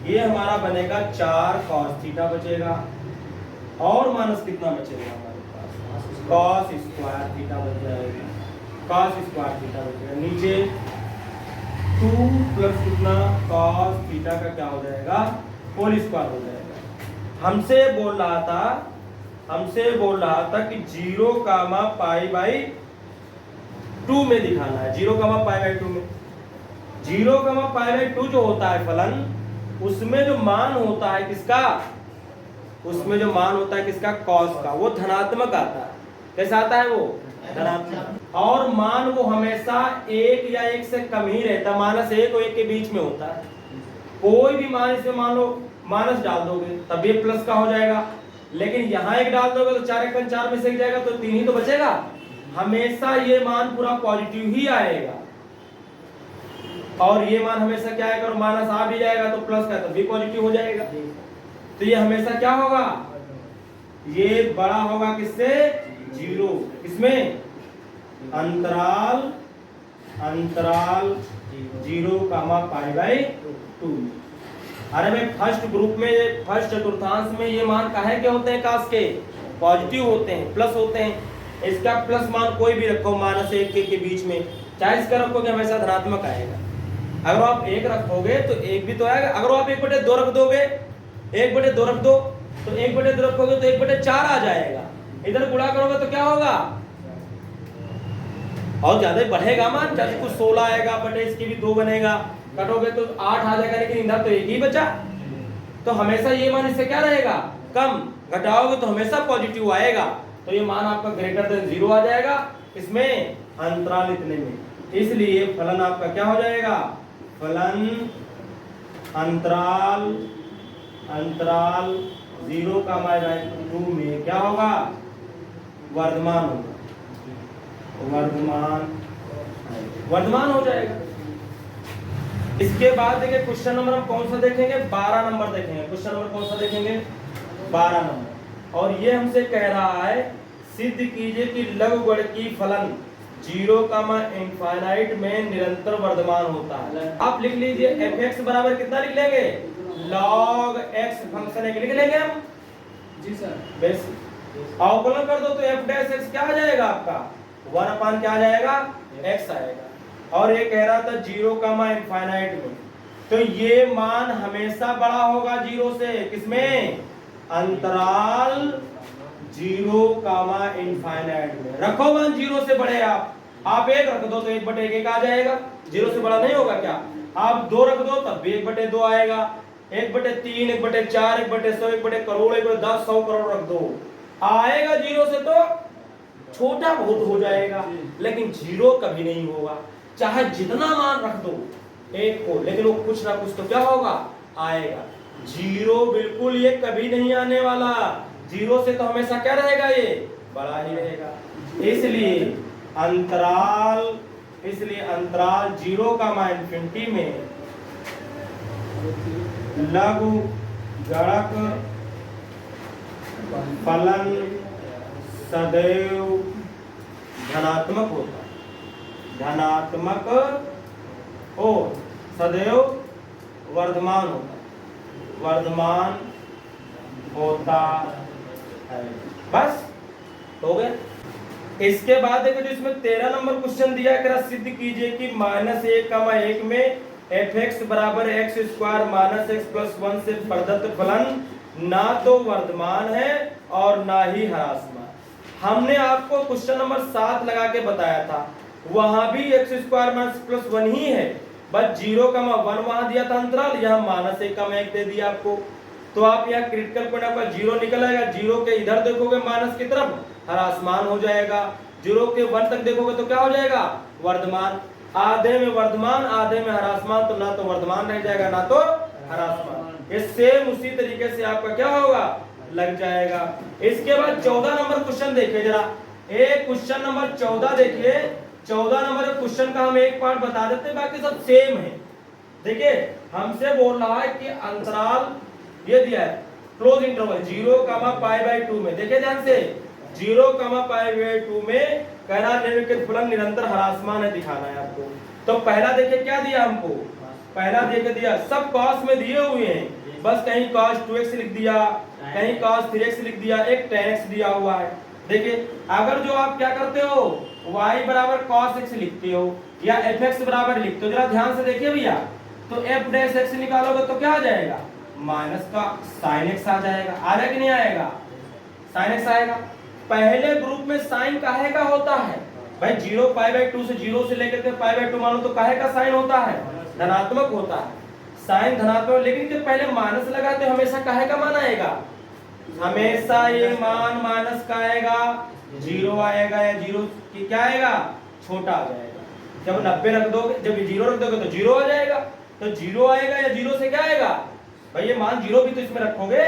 ये हमारा बनेगा 4 cos थीटा बचेगा और माइनस कितना बचेगा हमारे पास cos स्क्वायर थीटा बच जाएगा, cos स्क्वायर थीटा बचेगा, नीचे 2 प्लस कितना cos थीटा का क्या हो जाएगा होल स्क्वायर हो जाएगा। हमसे बोल रहा था कि 0,π/2 में दिखाना है, 0,π/2 में, 0,π/2 जो होता है फलन, उसमें जो मान होता है किसका, उसमें जो मान होता है किसका cos का, वो धनात्मक आता है, कैसा आता है वो धनात्मक, और मान वो हमेशा 1 या 1 से कम ही रहता, -1 और 1 के बीच में होता है, कोई भी मान इसमें मान लो माइनस डाल दोगे तब ये प्लस का हो जाएगा, लेकिन यहाँ 1 डाल दोगे तो 4 1 4 में से जाएगा तो 3 ही तो बचेगा, हमेशा ये मान पूरा पॉजिटिव ही आएगा, और ये मान हमेशा क्या आएगा माइनस आ भी जाएगा तो प्लस का तब भी पॉजिटिव हो जाएगा, तो ये हमेशा क्या होगा ये बड़ा होगा किससे 0, इसमें अंतराल 0,π/2। अरे भाई फर्स्ट ग्रुप में फर्स्ट चतुर्थांश में ये मान काहे के होते हैं cos के पॉजिटिव होते हैं प्लस होते हैं, इसका प्लस मान कोई भी रखो -1 के बीच में, चाहे इसका रखोगे हमेशा धनात्मक आएगा, अगर आप 1 रखोगे तो 1 भी तो आएगा, अगर आप 1/2 रख दोगे 1/2 रख दो तो 1/2 रखोगे तो 1/4 आ जाएगा, इधर गुणा करोगे तो क्या होगा और ज्यादा बढ़ेगा मान, जैसे कुछ 16 आएगा बटे इसकी भी 2 बनेगा, कटोगे तो 8 आ जाएगा, लेकिन इधर तो 1 ही बचा, तो हमेशा ये मान इससे क्या रहेगा कम, घटाओगे तो हमेशा पॉजिटिव आएगा, तो ये मान आपका ग्रेटर देन 0 आ जाएगा, इसमें अंतराल इतने में, इसलिए फलन आपका क्या हो जाएगा फलन अंतराल 0, 2 में क्या होगा? वर्धमान होगा, वर्धमान हो जाएगा। इसके बाद देखिए क्वेश्चन नंबर हम कौन सा देखेंगे? 12 नंबर देखेंगे। क्वेश्चन नंबर कौन सा देखेंगे? 12 नंबर। और ये हमसे कह रहा है सिद्ध कीजिए कि लघुगणकीय फलन 0, इनफाइनाइट में निरंतर वर्धमान होता है। आप लिख लीजिए fx बराबर कितना लिख लेंगे? log x फंक्शन एक लिख लेंगे हम।
जी सर।
बेस अवकलन कर दो तो f डैश x क्या आ जाएगा आपका? 1 अपान क्या आ जाएगा? x आएगा। और ये कह रहा था 0, इनफाइनाइट में, तो ये मान हमेशा बड़ा होगा 0 से। किसमें? अंतराल 0, इनफाइनाइट में। रखो मान 0 से बड़े। आप 1 रख दो तो 1/1 आ जाएगा। 0 से बड़ा नहीं होगा क्या? आप 2 रख दो तब भी 1/2 आएगा। 1/3, 1/4, 1/100, 1/करोड़, 1/10, 100 करोड़ रख दो, आएगा 0 से तो छोटा बहुत हो जाएगा, लेकिन 0 कभी नहीं होगा। चाहे जितना मान रख दो 1 को, लेकिन वो कुछ ना कुछ तो क्या होगा? आएगा। 0 बिल्कुल ये कभी नहीं आने वाला। 0 से तो हमेशा क्या रहेगा? ये बड़ा ही रहेगा। इसलिए अंतराल 0, इनफिनिटी में लघुगणक फलन सदैव धनात्मक होता है। धनात्मक और सदैव वर्धमान होता है। बस हो गया। इसके बाद देखो जो इसमें 13 नंबर क्वेश्चन दिया है, सिद्ध कीजिए कि -1, 1 में fx बराबर x² -x + 1 से प्रदत्त फलन ना तो वर्धमान है और ना ही ह्रासमान। हमने आपको क्वेश्चन नंबर 7 लगा के बताया था, वहां भी x² - +1 ही है, बस 0, 1 वहां दिया था अंतराल, यहाँ -1, 1 दे दिया आपको। तो आप यहाँ क्रिटिकल पॉइंट आपका 0 निकल आएगा। 0 के इधर देखोगे माइनस की तरफ, ह्रासमान हो जाएगा। 0 के 1 तक देखोगे तो क्या हो जाएगा? वर्धमान। आधे में वर्धमान, आधे में ह्रासमान, तो ना तो वर्धमान रह जाएगा ना तो ह्रासमान। ये सेम उसी तरीके से आपका क्या होगा? लग जाएगा। इसके बाद 14 नंबर क्वेश्चन देखिए जरा। एक क्वेश्चन नंबर 14 देखिए। 14 नंबर क्वेश्चन का हम एक पार्ट बता देते हैं, बाकी सब सेम है। देखिए हमसे बोल रहा है कि अंतराल ये दिया है क्लोज इंटरवल 0, π/2 में। देखिए ध्यान से 0, π/2 में कह रहा निम्नलिखित फलन निरंतर ह्रासमान है, दिखाना है आपको। तो पहला देखिए क्या दिया हमको? पहला देख दिया, सब cos में दिए हुए हैं, बस कहीं cos 2x लिख दिया, कहीं cos 3x लिख दिया, एक tan x दिया हुआ है। देखिए अगर जो आप क्या करते हो y बराबर cos x लिखते हो या fx बराबर लिखते हो, जरा ध्यान से देखिए भैया, तो f डैश x निकालोगे तो क्या आ जाएगा? माइनस का sin x आ जाएगा। आ रहा कि नहीं आएगा? sin x आएगा। पहले ग्रुप में साइन काहे का होता है भाई? 0 π/2 से 0 से लेकर के π/2 मानो तो काहे का साइन होता है? धनात्मक होता है। साइन धनात्मक, लेकिन जब पहले माइनस लगाते हमेशा काहे का मान आएगा? हमेशा ये मान माइनस का आएगा, 0 आएगा, या 0 की क्या आएगा? छोटा आ जाएगा। जब 90 रख दोगे, जब 0 रख दोगे तो 0 आ जाएगा। तो 0 आएगा या 0 से क्या आएगा भाई? ये मान 0 भी तो इसमें रखोगे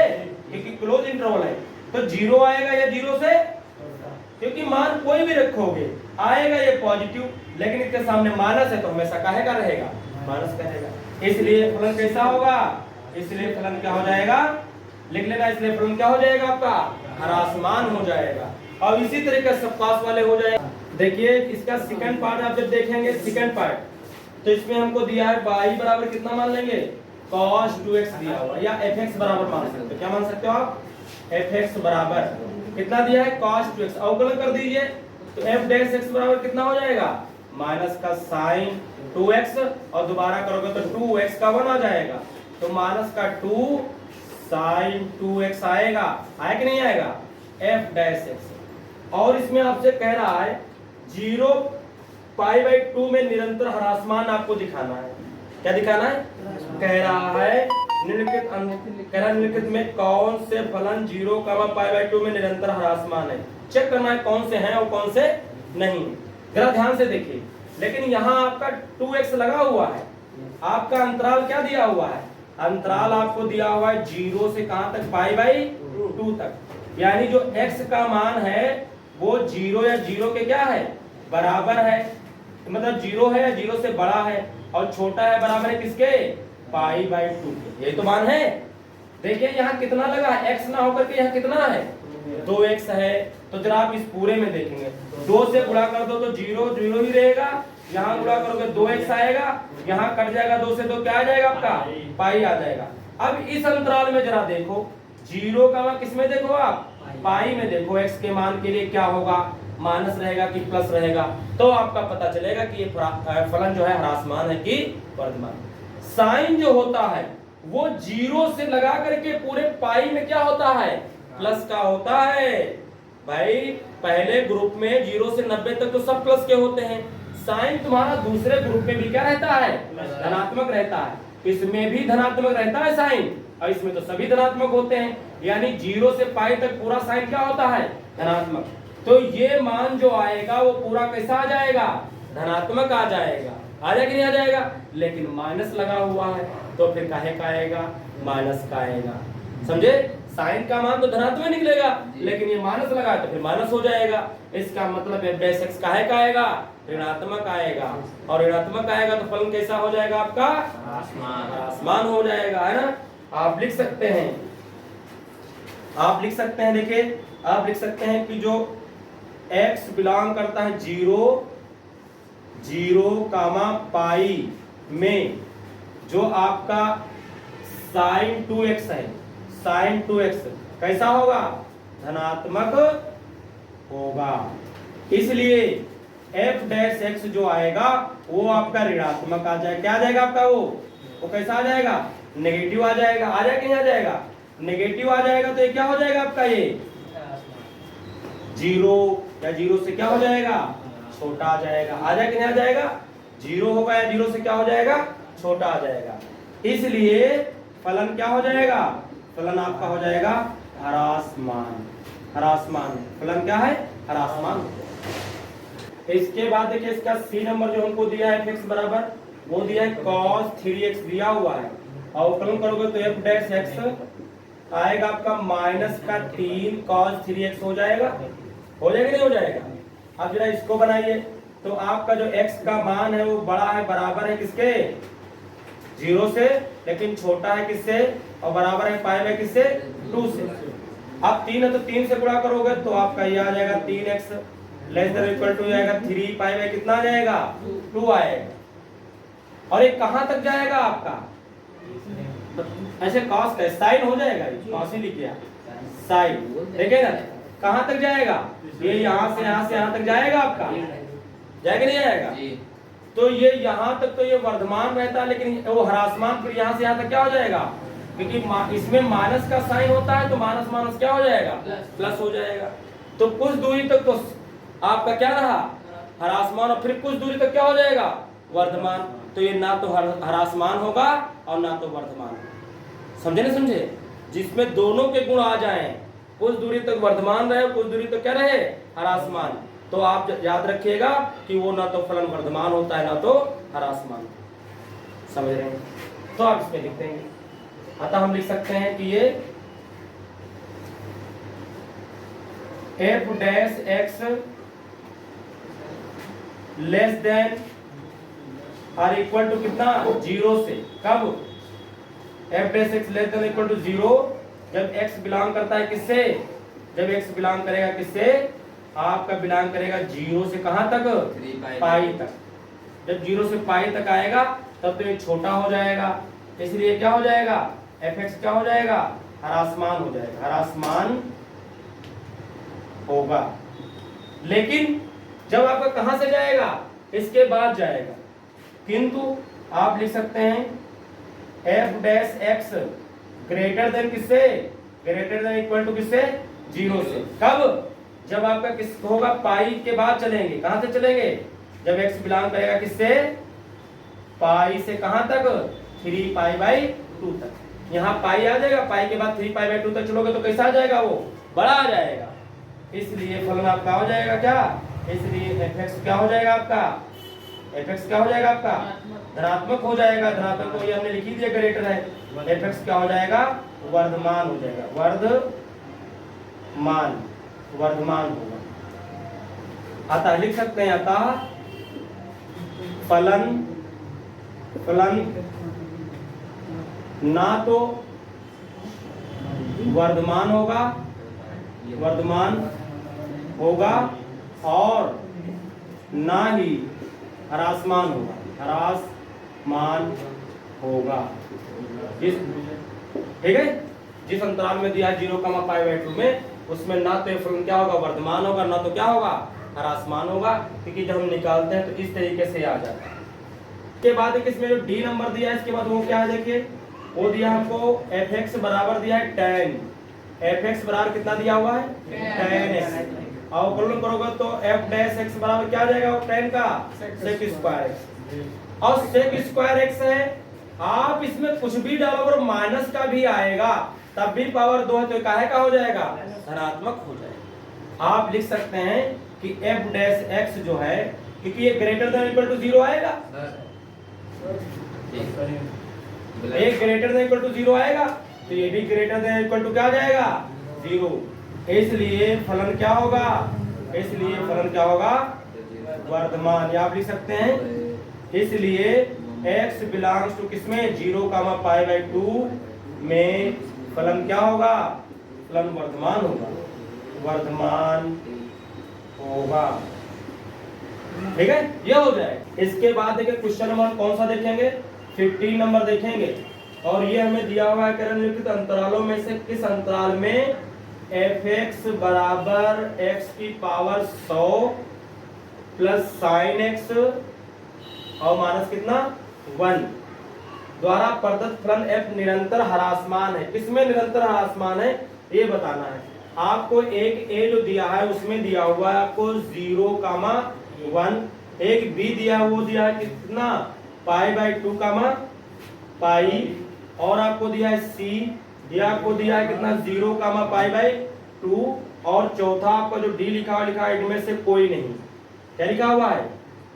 क्योंकि क्लोज इंटरवल है। तो 0 आएगा या 0 से, क्योंकि मान कोई भी रखोगे आएगा ये पॉजिटिव, लेकिन इसके सामने माइनस है तो हमेशा काहे का रहेगा? माइनस का रहेगा। इसलिए फलन कैसा होगा? इसलिए फलन क्या हो जाएगा? लिख लेना। इसलिए फलन क्या हो जाएगा आपका? ह्रासमान हो जाएगा। और इसी तरीके से सब पास वाले हो जाएगा। देखिए इसका सेकंड पार्ट आप जब देखेंगे, सेकंड पार्ट, तो इसमें हमको दिया है y बराबर कितना मान लेंगे? cos 2x दिया हुआ, या fx बराबर मान सकते हो। क्या मान सकते हो आप? fx बराबर कितना दिया है? cos 2x। अवकलन कर दीजिए तो f डैश x बराबर कितना हो जाएगा? माइनस का sin 2x, और दोबारा करोगे तो 2x का 1 आ जाएगा, तो माइनस का 2 sin 2x आएगा। आया कि नहीं आएगा? f dash x। और इसमें आपसे कह रहा है 0 π/2 में निरंतर ह्रासमान आपको दिखाना है। क्या दिखाना है? कह रहा है निम्नलिखित में कौन से फलन 0, π/2 में निरंतर ह्रासमान है। चेक करना है कौन से हैं और कौन से नहीं। जरा ध्यान से देखिए। लेकिन यहाँ आपका 2x लगा हुआ है, आपका अंतराल क्या दिया हुआ है? अंतराल आपको दिया हुआ है 0 से कहां तक? π/2 तक। यानी जो x का मान है वो 0 या 0 के क्या है? बराबर है। मतलब 0 है या 0 से बड़ा है, और छोटा है बराबर है किसके? π/2 के। ये तो मान है। देखिए यहाँ कितना लगा है? x ना होकर के यहाँ कितना है? 2x है। तो जरा आप इस पूरे में देखेंगे, 2 से गुणा कर दो तो 0 0 ही रहेगा, यहाँ गुणा करोगे 2x आएगा, यहाँ कट जाएगा 2 से, तो क्या आ जाएगा आपका? पाई आ जाएगा। अब इस अंतराल में जरा देखो, 0 का मान किसमें देखो आप? पाई में देखो। x के मान के लिए क्या होगा? माइनस रहेगा कि प्लस रहेगा? तो आपका पता चलेगा कि ये फलन जो है ह्रासमान है कि वर्धमान। साइन जो होता है वो 0 से लगा करके पूरे पाई में क्या होता है? प्लस का होता है। भाई पहले ग्रुप में 0 से 90 तक तो सब प्लस के होते हैं। साइन तुम्हारा दूसरे ग्रुप में भी क्या रहता है? धनात्मक रहता है। इसमें भी धनात्मक रहता है साइन, और इसमें तो सभी धनात्मक होते हैं। यानी 0 से पाई तक पूरा साइन क्या होता है? धनात्मक। तो ये मान जो आएगा वो पूरा कैसा आ जाएगा? धनात्मक आ जाएगा। आ जाएगा नहीं आ जाएगा? लेकिन माइनस लगा हुआ है तो फिर काहे का आएगा? माइनस का आएगा। समझे? साइन का मान तो धनात्मक निकलेगा, लेकिन ये माइनस लगा तो फिर माइनस हो जाएगा। इसका मतलब f' काहे का आएगा? ऋणात्मक आएगा। और ऋणात्मक आएगा तो फलन कैसा हो जाएगा आपका? ह्रासमान हो जाएगा, है ना? आप लिख सकते हैं, देखिए आप लिख सकते हैं कि जो x बिलोंग करता है 0 पाई में जो आपका sin 2x है, sin 2x कैसा होगा? धनात्मक होगा। इसलिए f' जो आएगा वो आपका ऋणात्मक आ जाएगा। क्या आ जाएगा आपका? वो कैसा आ जाएगा? नेगेटिव आ जाएगा। आ जाएगा नहीं आ जाएगा? नेगेटिव आ जाएगा तो ये क्या हो जाएगा आपका? ये 0 या 0 से क्या हो जाएगा? छोटा आ जाएगा। आ जाएगा नहीं आ जाएगा? 0 होगा या 0 से क्या हो जाएगा? छोटा आ जाएगा। इसलिए फलन क्या हो जाएगा? फलन आपका हो जाएगा ह्रासमान। फलन क्या है? ह्रासमान। इसके बाद देखिए इसका सी नंबर जो हमको दिया है fx बराबर, वो दिया है cos 3x दिया हुआ है, और फलन करोगे तो f' आएगा आपका -3 cos 3x हो जाएगा। हो जाएगा नहीं हो जाएगा? अब जरा इसको बनाइए तो आपका जो x का मान है वो बड़ा है, बराबर है किसके? 0 से, लेकिन छोटा है किससे? और बराबर है पाई में किससे? 2 से। अब 3 है तो 3 से गुणा करोगे तो आपका ये आ जाएगा 3x less than equal to जाएगा 3 पाई में कितना आ जाएगा? 2 आएगा। और ये कहां तक जाएगा आपका? ऐसे cos का साइन हो जाएगा, cos ही लिखिए साइन। देखिएगा कहां तक जाएगा? ये यहां से यहां तक जाएगा आपका? जाएगा नहीं जाएगा? तो ये यहां तक तो ये वर्धमान रहता है, लेकिन वो ह्रासमान फिर यहां से यहां तक क्या हो जाएगा? क्योंकि इसमें माइनस का साइन होता है तो माइनस माइनस क्या हो जाएगा? प्लस हो जाएगा। तो कुछ दूरी तक तो आपका क्या रहा? ह्रासमान, और फिर कुछ दूरी तक क्या हो जाएगा? वर्धमान। तो ये ना तो ह्रासमान होगा और ना तो वर्धमान। समझे नहीं समझे? जिसमें दोनों के गुण आ जाएं, कुछ दूरी तक वर्धमान रहे, कुछ दूरी तक क्या रहे? ह्रासमान। तो आप याद रखिएगा कि वो ना तो फलन वर्धमान होता है ना तो ह्रासमान। समझ रहे हैं? तो आप इसमें लिख देंगे। अतः हम लिख सकते हैं कि ये f' लेस देन और इक्वल टू कितना? 0 से। कब? f' less than equal to 0 जब x बिलोंग करता है किससे? जब x बिलोंग करेगा किससे? आपका बिलोंग करेगा 0 से कहां तक? पाई तक। जब 0 से पाई तक आएगा तब तो ये छोटा हो जाएगा, इसलिए क्या हो जाएगा? fx क्या हो जाएगा? ह्रासमान हो जाएगा। ह्रासमान होगा। लेकिन जब आपका कहां से जाएगा? इसके बाद जाएगा। किंतु आप लिख सकते हैं f' ग्रेटर देन किससे? ग्रेटर देन इक्वल टू किससे? 0 से। कब? जब आपका किस होगा? पाई के बाद चलेंगे। कहां से चलेंगे? जब x बिलोंग करेगा किससे? पाई से कहां तक? 3 π/2 तक। यहाँ पाई आ जाएगा, पाई के बाद 3 π/2 तक चलोगे तो कैसा आ जाएगा? वो बड़ा आ जाएगा। इसलिए फलन आपका हो जाएगा क्या? इसलिए fx क्या हो जाएगा आपका? fx क्या हो जाएगा आपका? धनात्मक हो जाएगा, धनात्मक को ये हमने लिखी दिया ग्रेटर है, एफ एक्स क्या हो जाएगा, वर्धमान हो जाएगा, वर्धमान होगा। अतः लिख सकते हैं, अतः फलन ना तो वर्धमान होगा और ना ही ह्रासमान होगा। ठीक है, जिस अंतराल में दिया 0,π/2 में, उसमें ना तो ये फलन क्या होगा, वर्धमान होगा, ना तो क्या होगा, ह्रासमान होगा, क्योंकि जब हम निकालते हैं तो इस तरीके से आ जाता है। के बाद एक इसमें जो डी नंबर दिया है, इसके बाद वो क्या है देखिए, वो दिया हमको एफ एक्स बराबर दिया है tan, एफ एक्स बराबर कितना दिया हुआ है, tan x, अवकलन करोगे तो एफ डैश एक्स बराबर क्या आ जाएगा, वो tan का sec स्क्वायर x, और sec स्क्वायर x है, आप इसमें कुछ भी डालोगे और माइनस का भी आएगा तब भी पावर 2 है तो काहे का हो जाएगा, धनात्मक हो जाएगा। आप लिख सकते हैं कि एफ डैश एक्स जो है, क्योंकि ये ग्रेटर देन इक्वल टू 0 आएगा, एक ग्रेटर देन इक्वल टू 0 आएगा, तो ये भी ग्रेटर देन इक्वल टू क्या आ जाएगा, 0। इसलिए फलन क्या होगा, वर्धमान, या आप लिख सकते हैं, इसलिए x बिलोंग्स टू किसमें, 0,π/2 में फलन क्या होगा, फलन वर्धमान होगा। ठीक है, ये हो जाए। इसके बाद देखिए क्वेश्चन नंबर कौन सा देखेंगे, 15 नंबर देखेंगे, और ये हमें दिया हुआ है कि निम्नलिखित अंतरालों में से किस अंतराल में एफ एक्स बराबर एक्स की पावर 100 प्लस साइन एक्स और माइनस कितना 1 द्वारा प्रदत्त फलन f निरंतर ह्रासमान है। किसमें निरंतर ह्रासमान है ये बताना है। आपको एक a जो दिया है उसमें दिया हुआ है आपको 0,1, एक b दिया है वो दिया है कितना π/2, पाई, और आपको दिया है c दिया, आपको दिया है कितना 0,π/2, और चौथा आपका जो d लिखा है इनमें से कोई नहीं। क्या लिखा हुआ है,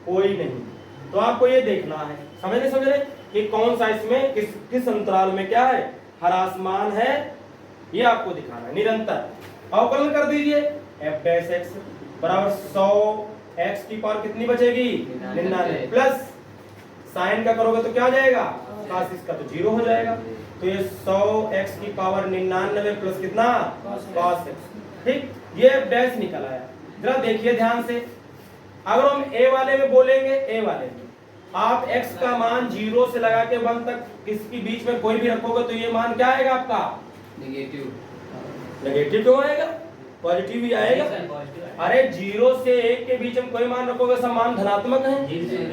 कोई नहीं। तो आपको ये देखना है, समझ रहे कि कौन सा इसमें किस अंतराल में क्या है, ह्रासमान है, ये आपको दिखाना है। निरंतर अवकलन कर दीजिए, f डैश x बराबर 100 x की पावर कितनी बचेगी 99, प्लस साइन का करोगे तो क्या आ जाएगा cos इसका तो 0 हो जाएगा, तो ये 100 x की पावर 99 प्लस कितना cos x। ठीक, ये f डैश निकल आया। जरा देखिए ध्यान से, अगर हम a वाले में बोलेंगे, a वाले में आप x का मान 0 से लगा के 1 तक इसके बीच में कोई भी रखोगे तो ये मान क्या आएगा आपका नेगेटिव क्यों आएगा, पॉजिटिव ही आएगा। अरे 0 से 1 के बीच में कोई मान रखोगे सब मान धनात्मक है,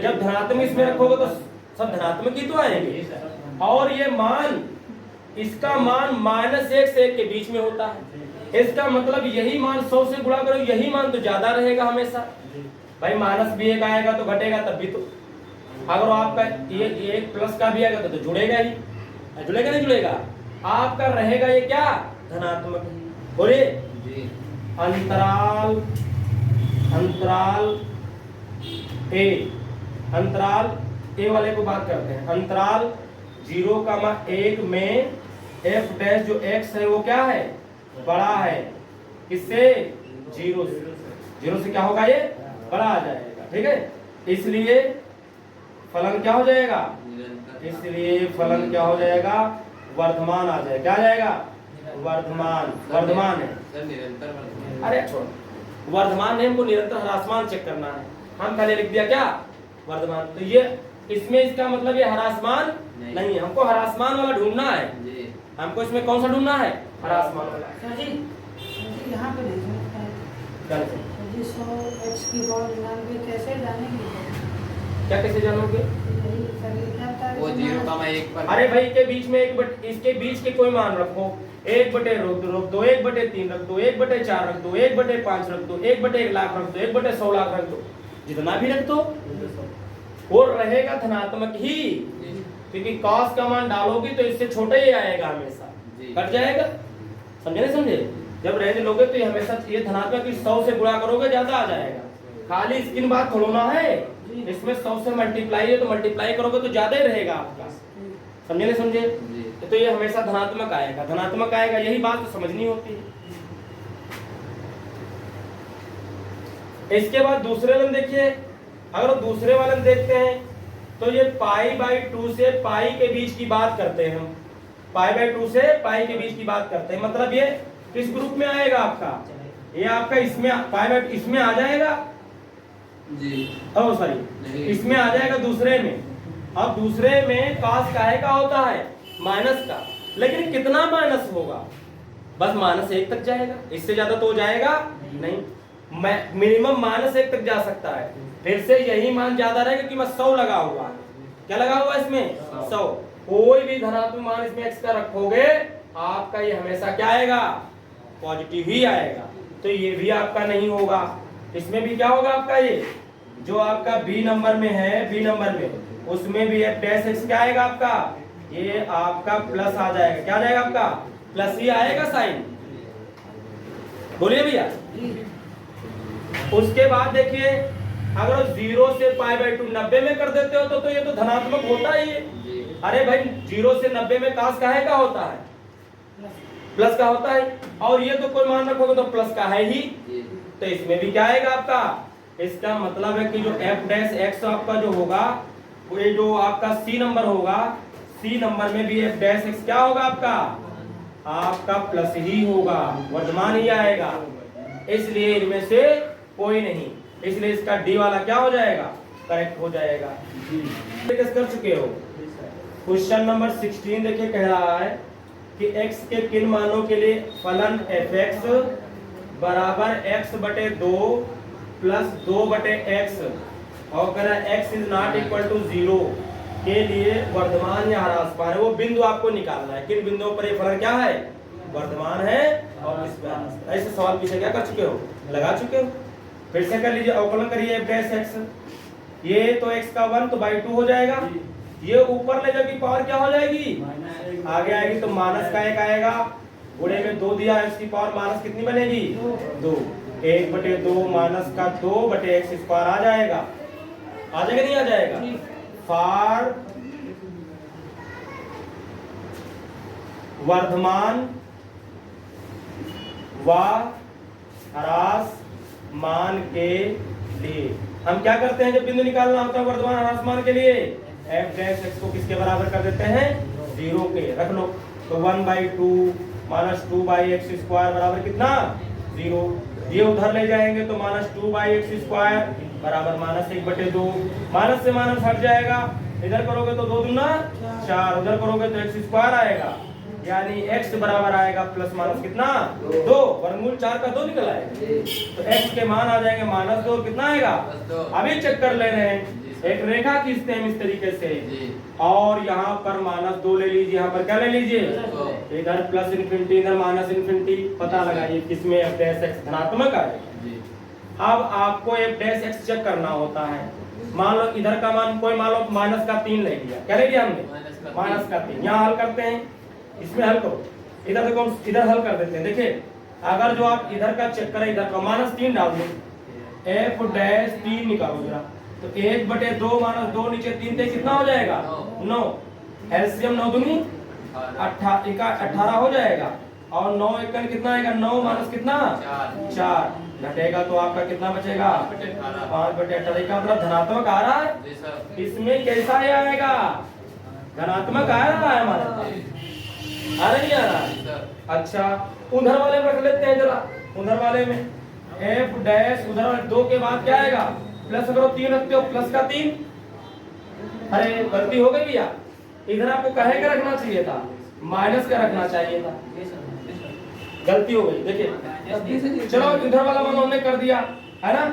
जब धनात्मक इसमें रखोगे तो सब धनात्मक ही तो आएंगे। और ये मान, इसका मान -1 से 1 के बीच में होता है, इसका मतलब यही मान 100 से गुणा करो, यही मान तो ज्यादा रहेगा हमेशा। भाई माइनस भी एक आएगा तो घटेगा तब भी, तो अगर आपका ये एक प्लस का भी आएगा तो जुड़ेगा ही, जुड़ेगा नहीं जुड़ेगा, आपका रहेगा ये क्या धनात्मक ही। बोले अंतराल ए वाले को बात करते हैं। अंतराल 0,1 में f डैश जो x है वो क्या है, बड़ा है, किससे 0 से क्या होगा ये बड़ा आ जाएगा। ठीक है, इसलिए फलन क्या हो जाएगा, वर्धमान आ जाएगा। क्या आ जाएगा, वर्धमान है। अरे छोड़, वर्धमान है, हमको निरंतर ह्रासमान चेक करना है, हम पहले लिख दिया क्या वर्धमान, तो ये इसमें इसका मतलब ये ह्रासमान नहीं है, हमको ह्रासमान वाला ढूंढना है। हमको इसमें कौन सा ढूंढना है, ह्रासमान वाला।
सर जी यहाँ पे देखिए जी 100 x की पावर 99 कैसे जानेंगे,
क्या कैसे जानोगे,
वो
0,1 पर।
अरे भाई के बीच में इसके बीच के कोई मान रखो, 1/√2 1/3 रख दो, 1/4 रख दो, 1/5 रख दो, 1/1 लाख रख दो, 1/100 लाख रख दो, जितना भी रख दो वो रहेगा धनात्मक ही, क्योंकि cos का मान डालोगी तो इससे छोटा ही आएगा, हमेशा कट जाएगा। समझे नहीं समझे, जब रहने लोगे तो ये हमेशा ये धनात्मक की 100 से गुणा करोगे ज्यादा आ जाएगा, खाली इसकी बात थोड़ा ना है, इसमें 100 से मल्टीप्लाई है तो मल्टीप्लाई करोगे तो ज्यादा ही रहेगा आपका, समझे नहीं समझे? तो ये हमेशा धनात्मक आएगा, धनात्मक आएगा, यही बात तो समझनी होती है। इसके बाद दूसरे वाले देखिए, अगर दूसरे वाले देखते हैं तो ये पाई बाई 2 से पाई के बीच की बात करते हैं हम, पाई बाई 2 से पाई के बीच की बात करते हैं, मतलब ये किस ग्रुप में आएगा आपका, ये आपका इसमें पाई बाई इसमें आ जाएगा जी, ओ सॉरी इसमें आ जाएगा दूसरे में। अब दूसरे में काश काहे का होता है, माइनस का, लेकिन कितना माइनस होगा, बस -1 तक जाएगा, इससे ज्यादा तो जाएगा नहीं, मिनिमम -1 तक जा सकता है। फिर से यही मान ज्यादा रहेगा कि मैं 100 लगा हुआ है, क्या लगा हुआ है इसमें 100, कोई भी धनात्मक मान इसमें x का रखोगे आपका ये हमेशा क्या आएगा, पॉजिटिव ही आएगा। तो ये भी आपका नहीं होगा, इसमें भी क्या होगा आपका, ये जो आपका बी नंबर में है, बी नंबर में उसमें भी f' क्या आएगा आपका, ये आपका प्लस आ जाएगा, क्या आ जाएगा आपका प्लस ही आएगा साइन, बोलिए भैया। उसके बाद देखिए अगर 0 से पाई बाई 2 90 में कर देते हो तो ये तो धनात्मक होता ही है। अरे भाई 0 से 90 में काश काहे का होता है, प्लस का होता है, और ये तो कोई मान रखोगे तो प्लस का है ही, तो इसमें भी क्या आएगा आपका, इसका मतलब है कि जो f' आपका जो होगा ये जो आपका सी नंबर होगा, सी नंबर में भी f' क्या होगा आपका प्लस ही होगा, वर्तमान ही आएगा, इसलिए इनमें से कोई नहीं, इसलिए इसका डी वाला क्या हो जाएगा, करेक्ट हो जाएगा। डिस्कस कर चुके हो। क्वेश्चन नंबर 16 देखिए कह रहा है कि x के किन मानों के लिए फलन fx बराबर x/2 प्लस 2/x और कह रहा है x is not equal to 0 के लिए वर्धमान या ह्रासमान है, वो बिंदु आपको निकालना है, किन बिंदुओं पर ये फलन क्या है, वर्धमान है और किस पर ह्रासमान। ऐसे सवाल पीछे क्या कर चुके हो, लगा चुके हो। फिर से कर लीजिए, अवकलन करिए f'(x), ये तो x का 1 तो बाई 2 हो जाएगा, ये ऊपर ले जाके पावर क्या हो जाएगी, आगे आएगी, तो माइनस का 1 आएगा, गुणे में 2 दिया है, इसकी पावर माइनस कितनी बनेगी 2, 1/2 माइनस का 2/x² आ जाएगा, आ जाएगा नहीं आ जाएगा। फॉर वर्धमान व ह्रासमान के लिए हम क्या करते हैं, जब बिंदु निकालना होता है वर्धमान ह्रासमान के लिए f' को किसके बराबर कर देते हैं, 0 के, रख लो, तो 1/2 माइनस 2/x² बराबर कितना 0, ये उधर ले जाएंगे तो -2/x² बराबर -1/2, माइनस से माइनस हट जाएगा, इधर करोगे तो 2 दूना 4, उधर करोगे तो x² आएगा, यानी x बराबर आएगा प्लस माइनस कितना 2, वर्गमूल 4 का 2 निकल आएगा, तो x के मान आ जाएंगे -2, कितना आएगा, अभी चेक कर ले रहे हैं, एक रेखा खींचते हैं इस तरीके से, और यहाँ पर -2 ले लीजिए, यहाँ पर क्या ले लीजिए, इधर प्लस इन्फिनिटी इधर माइनस इन्फिनिटी, पता लगाइए किसमें f' धनात्मक आएगा। अब आपको f' चेक करना होता है, मान लो इधर का मान कोई मान लो माइनस का 3 ले लिया, क्या ले लिया हमने माइनस का 3, यहाँ हल करते हैं, इसमें हल करो, इधर देखो इधर हल कर देते हैं। देखिए अगर जो आप इधर का चेक करें, इधर का -3 डाल दो, f'3 निकालो जरा, तो 1/2 माइनस 2 नीचे 3 थे, कितना हो जाएगा 9, एलसीएम 9 दूनी 18 हो जाएगा, और 9 एकन कितना आएगा, 9 माइनस कितना 4 घटेगा, तो आपका कितना बचेगा 5/18 का मतलब धनात्मक आ रहा है। इसमें कैसा है आएगा, धनात्मक आ रहा है हमारा, आ रहा नहीं आ रहा। अच्छा उधर वाले में रख लेते हैं जरा, उधर वाले में f' उधर वाले 2 के बाद क्या आएगा, प्लस अगर 3 रखते हो प्लस का 3, अरे गलती हो गई भैया, इधर आपको कहे का रखना चाहिए था, माइनस का रखना चाहिए था, गलती हो गई। देखिए चलो इधर वाला मान हमने कर दिया है ना,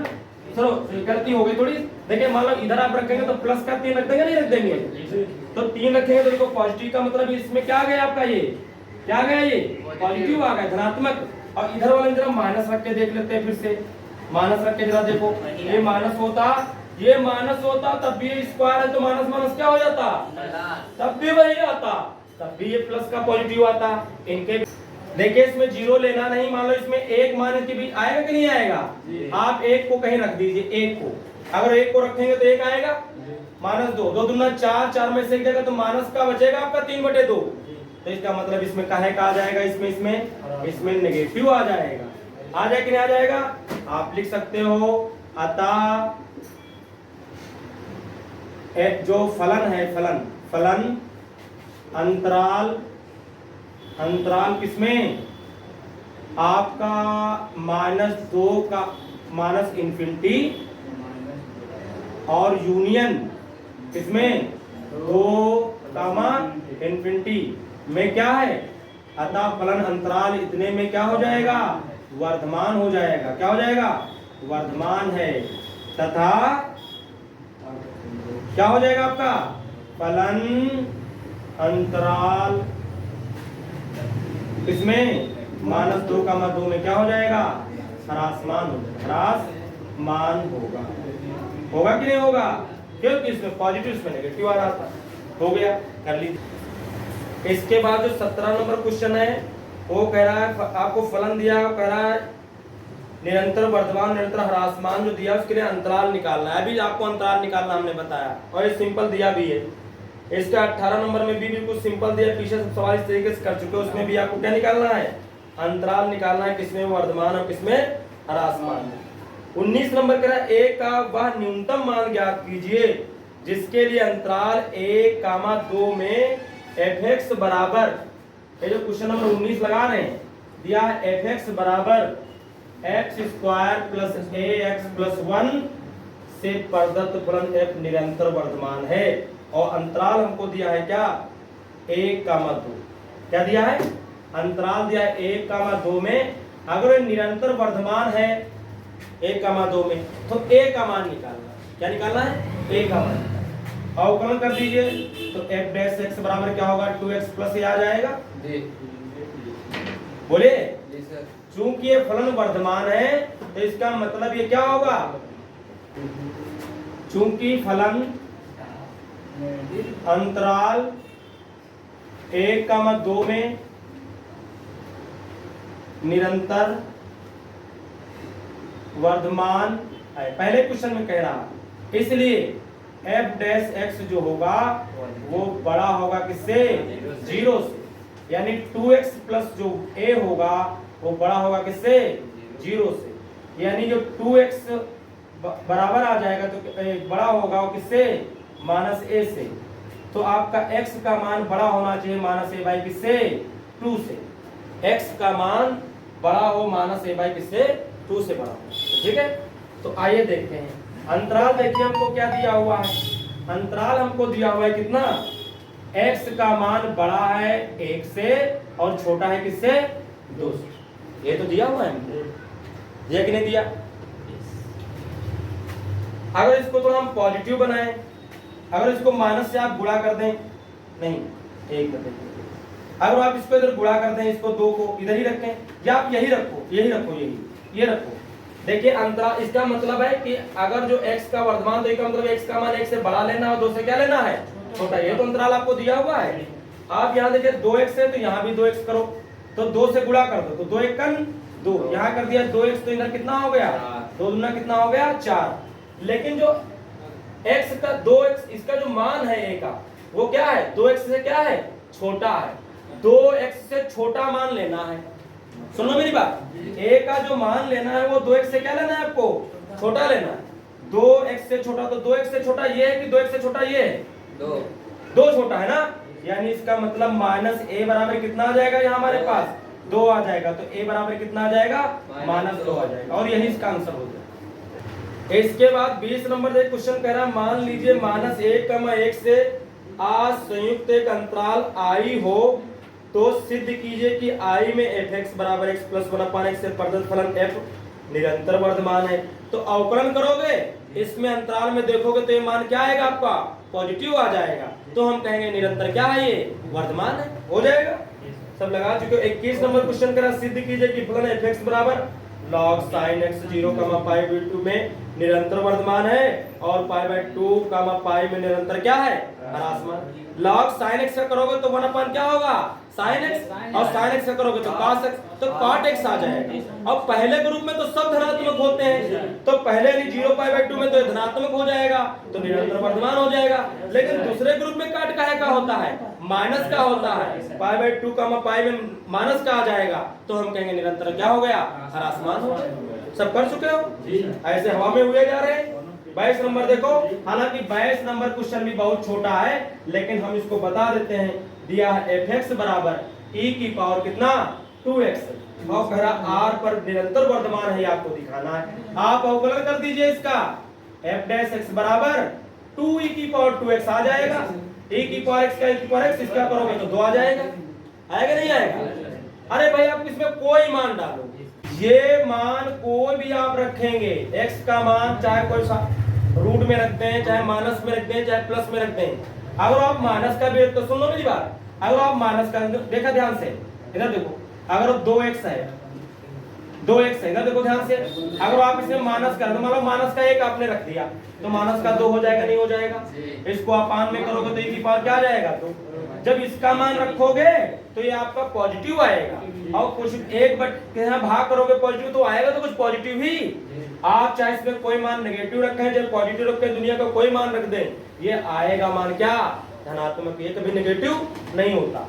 चलो गलती हो गई थोड़ी। देखिए मान लो इधर आप रखेंगे तो प्लस का 3 रख देंगे, नहीं रख देंगे, तो 3 रखेंगे तो देखो पॉजिटिव का मतलब इसमें क्या आ गया आपका, ये क्या आ गया, ये पॉजिटिव आ गया धनात्मक, और इधर वाले जरा माइनस रख के देख लेते हैं, फिर से माइनस रख के जरा देखो, ये माइनस होता, ये माइनस होता, तब भी स्क्वायर है तो माइनस माइनस क्या हो जाता, तब भी वही आता, तब भी ये प्लस का पॉजिटिव आता, इनके देखिए इसमें जीरो लेना नहीं, मान लो इसमें एक मान इसके बीच आएगा कि नहीं आएगा, आप एक को कहीं रख दीजिए, एक को, अगर एक को रखेंगे तो एक आएगा, -2, 2 दूना 4, 4 में से एक जगह तो माइनस का बचेगा आपका 3/2, तो इसका मतलब इसमें काहे का आ जाएगा, इसमें नेगेटिव आ जाएगा, आ जाए कि नहीं आ जाएगा। आप लिख सकते हो अतः जो फलन है, फलन अंतराल किसमें आपका -2 का -इंफिनिटी और यूनियन किसमें 2, इंफिनिटी में क्या है, अतः फलन अंतराल इतने में क्या हो जाएगा, वर्धमान हो जाएगा, क्या हो जाएगा, वर्धमान है, तथा क्या हो जाएगा आपका फलन अंतराल इसमें -2, में क्या हो जाएगा, ह्रासमान होगा कि नहीं होगा, क्योंकि इसमें पॉजिटिव इसमें नेगेटिव आ रहा था। हो गया, कर लीजिए। इसके बाद जो 17 नंबर क्वेश्चन है वो कह रहा है, आपको फलन दिया, कह रहा है निरंतर वर्धमान निरंतर ह्रासमान जो दिया उसके लिए अंतराल निकालना है। अभी आपको अंतराल निकालना हमने बताया और ये सिंपल दिया भी है। इसका 18 नंबर में भी बिल्कुल सिंपल दिया, पीछे सब सवाल इस तरीके से कर चुके हैं, उसमें भी आपको क्या निकालना है, अंतराल निकालना है, किसमें वर्धमान और किसमें ह्रासमान। 19 नंबर कह रहा है a का वह न्यूनतम मान ज्ञात कीजिए जिसके लिए अंतराल 1, 2 में fx बराबर, ये जो क्वेश्चन नंबर 19 लगा रहे हैं, दिया है fx बराबर x² + ax + 1 से प्रदत्त फलन f निरंतर वर्धमान है, और अंतराल हमको दिया है क्या, 1, 2, क्या दिया है, अंतराल दिया है 1, 2 में, अगर ये निरंतर वर्धमान है 1, 2 में तो a का मान निकालना, क्या निकालना है, a का मान, अवकलन कर दीजिए तो f' बराबर क्या होगा, 2x + a आ जाएगा, बोलिए, चूंकि ये फलन वर्धमान है तो इसका मतलब ये क्या होगा, चूंकि फलन अंतराल 1, 2 में निरंतर वर्धमान है, पहले क्वेश्चन में कह रहा, इसलिए f' जो होगा वो बड़ा होगा किससे, 0 से, यानी 2x + जो a होगा वो बड़ा होगा किससे, 0 से, यानी जो 2x बराबर आ जाएगा तो बड़ा होगा वो किससे, -a से, तो आपका x का मान बड़ा होना चाहिए -a/ किससे, 2 से, x का मान बड़ा हो -a/ किससे, 2 से बड़ा हो, ठीक है। तो आइए देखते हैं अंतराल, देखिए हमको क्या दिया हुआ है, अंतराल हमको दिया हुआ है कितना, x का मान बड़ा है 1 से और छोटा है किससे, 2 से, ये तो दिया हुआ है हमको, दिया कि नहीं दिया। अगर इसको तो हम पॉजिटिव बनाएं, अगर इसको माइनस से आप गुणा कर दें, नहीं एक कर दें, अगर आप इसको इधर गुणा कर दें, इसको 2 को इधर ही रखें, या आप यही रखो, ये रखो, देखिए अंतराल, इसका मतलब है कि अगर जो x का वर्धमान, तो इसका मतलब x का मान 1 से बड़ा लेना और 2 से क्या लेना है, छोटा, ये तो अंतराल आपको दिया हुआ है। आप यहाँ देखिए 2x है तो यहाँ भी 2x करो, तो 2 से गुणा कर दो, तो 2 × 2, यहाँ कर दिया 2x, तो इधर कितना हो गया, 2 दूना कितना हो गया, 4, लेकिन जो x का 2x, इसका जो मान है a का वो क्या है, 2x से क्या है, छोटा है, 2x से छोटा मान लेना है, सुनो मेरी बात, a का जो मान लेना है वो 2x से क्या लेना है आपको, छोटा लेना है, 2x से छोटा, तो 2x से छोटा ये है कि 2x से छोटा ये है, 2 छोटा है ना, यानी इसका मतलब -a बराबर कितना आ जाएगा, यहाँ हमारे पास 2 आ जाएगा, तो a बराबर कितना आ जाएगा, -2 आ जाएगा, और यही इसका आंसर हो जाएगा। इसके बाद 20 नंबर एक क्वेश्चन कह रहा है, मान लीजिए -1, 1 से असंयुक्त एक अंतराल i हो, तो सिद्ध कीजिए कि i में fx बराबर x + 1/x से प्रदत्त फलन f निरंतर वर्धमान है। तो अवकलन करोगे, इसमें अंतराल में देखोगे तो ये मान क्या आएगा आपका, पॉजिटिव आ जाएगा, तो हम कहेंगे निरंतर क्या है, ये वर्धमान है, हो जाएगा। सब लगा चुके। 21 नंबर क्वेश्चन करा, सिद्ध कीजिए कि फलन fx बराबर log sin x 0, π/2 में निरंतर वर्धमान है, और पाई बाय 2 कामा पाई में निरंतर क्या है, ह्रासमान। log sin x का करोगे तो 1 क्या होगा, sin x, और sin x का करोगे तो cos x, तो cot x आ जाएगा। अब पहले ग्रुप में तो सब धनात्मक होते हैं, तो पहले 0 पाई बाय 2 में तो धनात्मक हो जाएगा, तो निरंतर वर्धमान हो जाएगा। लेकिन दूसरे ग्रुप में काट काहे का होता है, माइनस का होता है, पाई बाय 2 कामा पाई में माइनस का आ जाएगा, तो हम कहेंगे निरंतर क्या हो गया, ह्रासमान हो गया। सब कर चुके हो, ऐसे हवा में हुए जा रहे हैं। 22 नंबर देखो, हालांकि 22 नंबर क्वेश्चन भी बहुत छोटा है, लेकिन हम इसको बता देते हैं। दिया है fx बराबर e की पावर कितना, 2x, और कह रहा r पर निरंतर वर्धमान है, आपको दिखाना है। आप अवकलन कर दीजिए इसका, f डैश x बराबर 2e की पावर 2x आ जाएगा, e की पावर x का e की पावर x, इसका करोगे तो 2 आ जाएगा, आएगा नहीं आएगा। अरे भाई आप इसमें कोई मान डालो, ये मान कोई भी आप रखेंगे, x का मान चाहे कोई सा रूट में रखते हैं, चाहे माइनस में रखते हैं, चाहे प्लस में रखते हैं। अगर आप माइनस का भी, तो सुन लो मेरी बात, अगर आप माइनस का, देखा ध्यान से, इधर देखो, अगर 2x है, 2x है, इधर देखो ध्यान से, अगर आप इसमें माइनस कर, मतलब माइनस का 1 आपने रख दिया, तो माइनस का 2 हो जाएगा, नहीं हो जाएगा। इसको आप आन में करोगे तो e की पावर क्या आ जाएगा, 2। जब इसका मान रखोगे तो ये आपका पॉजिटिव आएगा, और कुछ एक बट यहाँ भाग करोगे पॉजिटिव तो आएगा, तो कुछ पॉजिटिव ही। आप चाहे इसमें कोई मान नेगेटिव रखें, चाहे पॉजिटिव रखें, दुनिया का कोई मान रख दें, ये आएगा मान क्या, धनात्मक, ये कभी नेगेटिव नहीं होता।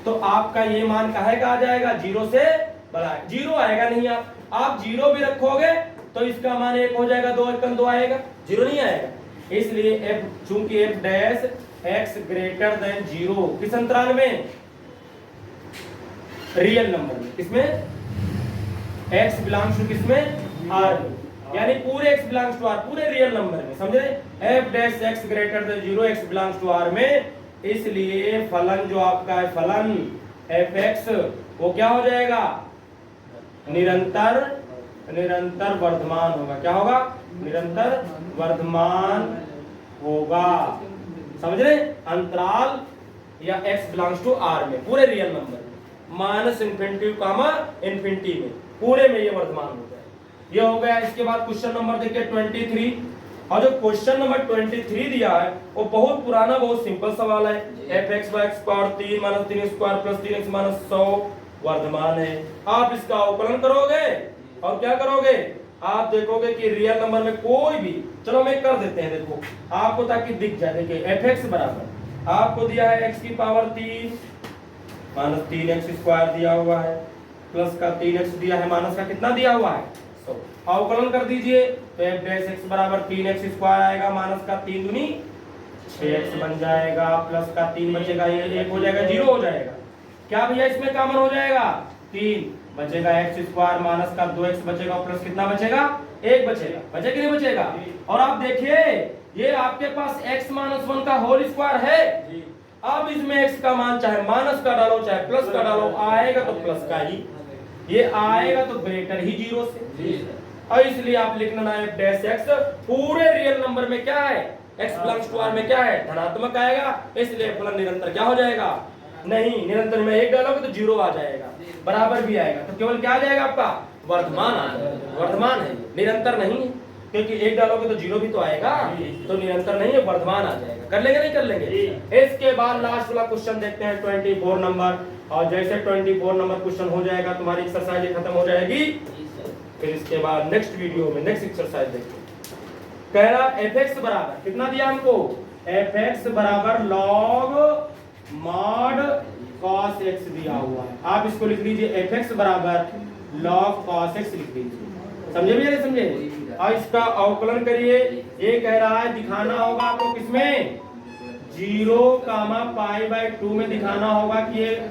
तो आपका ये मान काहे का आ जाएगा, 0 से बड़ा, 0 आएगा नहीं। आप 0 भी रखोगे तो इसका मान 1 हो जाएगा, 2 1 2 आएगा, 0 नहीं आएगा। इसलिए f, चूंकि f dash x greater than 0 किस अंतराल में, रियल नंबर में, किसमें, x बिलोंग्स टू किसमें, r में, यानी पूरे x बिलोंग्स टू r, पूरे रियल नंबर में, समझ रहे। f dash x greater than 0 x belongs to r में, इसलिए फलन जो आपका है, फलन fx वो क्या हो जाएगा, निरंतर वर्धमान होगा। क्या होगा, निरंतर वर्धमान होगा, समझ रहे। अंतराल या x बिलोंग्स टू r में, पूरे रियल नंबर में, माइनस इन्फिनिटी कामा इन्फिनिटी में, पूरे में ये वर्धमान हो जाए। ये हो गया। इसके बाद क्वेश्चन नंबर देखिए 23, और जो क्वेश्चन नंबर 23 दिया है वो बहुत पुराना, बहुत सिंपल सवाल है। fx by x power 3 minus 3 square plus 3x minus 100 वर्धमान है। आप इसका अवकलन करोगे और क्या करोगे, आप देखोगे कि रियल नंबर में कोई भी, चलो मैं कर देते हैं, देखो आपको ताकि दिख जाए। देखिए fx बराबर आपको दिया है x की पावर 3 माइनस 3x स्क्वायर दिया हुआ है, प्लस का 3x दिया है, माइनस का कितना दिया हुआ है 100। अवकलन कर दीजिए तो f डैश x बराबर 3x स्क्वायर आएगा, माइनस का 3 दूनी 6x बन जाएगा, प्लस का 3 बचेगा, ये 1 हो जाएगा, 0 हो जाएगा। क्या भैया इसमें कॉमन हो जाएगा, 3 बचेगा, x स्क्वायर माइनस का 2x बचेगा, प्लस कितना बचेगा, 1 बचेगा, बचेगा कि नहीं बचेगा। और आप देखिए ये आपके पास x माइनस 1 का होल स्क्वायर है। अब इसमें x का मान चाहे माइनस का डालो चाहे प्लस का डालो, आएगा तो प्लस का ही, ये आएगा तो ग्रेटर ही 0 से। और इसलिए आप लिखना है f डैश x पूरे रियल नंबर में क्या है, x बिलोंग्स टू r में क्या है, धनात्मक आएगा, इसलिए फलन निरंतर क्या हो जाएगा, नहीं, निरंतर में 1 डालोगे तो 0 आ जाएगा, बराबर भी आएगा, तो केवल क्या आ जाएगा आपका, वर्धमान आ जाएगा। वर्धमान है, निरंतर नहीं है, क्योंकि 1 डालोगे तो 0 भी तो आएगा, तो निरंतर नहीं है, वर्धमान आ जाएगा। कर लेंगे नहीं कर लेंगे। इसके बाद लास्ट वाला क्वेश्चन देखते हैं 24 नंबर, और जैसे 24 नंबर क्वेश्चन हो जाएगा तुम्हारी एक्सरसाइज खत्म हो जाएगी, फिर इसके बाद नेक्स्ट वीडियो में नेक्स्ट एक्सरसाइज देखते हैं। कह रहा fx बराबर कितना दिया हमको, fx बराबर log mod cos x दिया हुआ है। आप इसको लिख लीजिए fx बराबर log cos x लिख लीजिए, समझे भैया नहीं समझे। और इसका अवकलन करिए, ये कह रहा है दिखाना होगा आपको किसमें, 0 कामा पाई बाय 2 में दिखाना होगा कि ये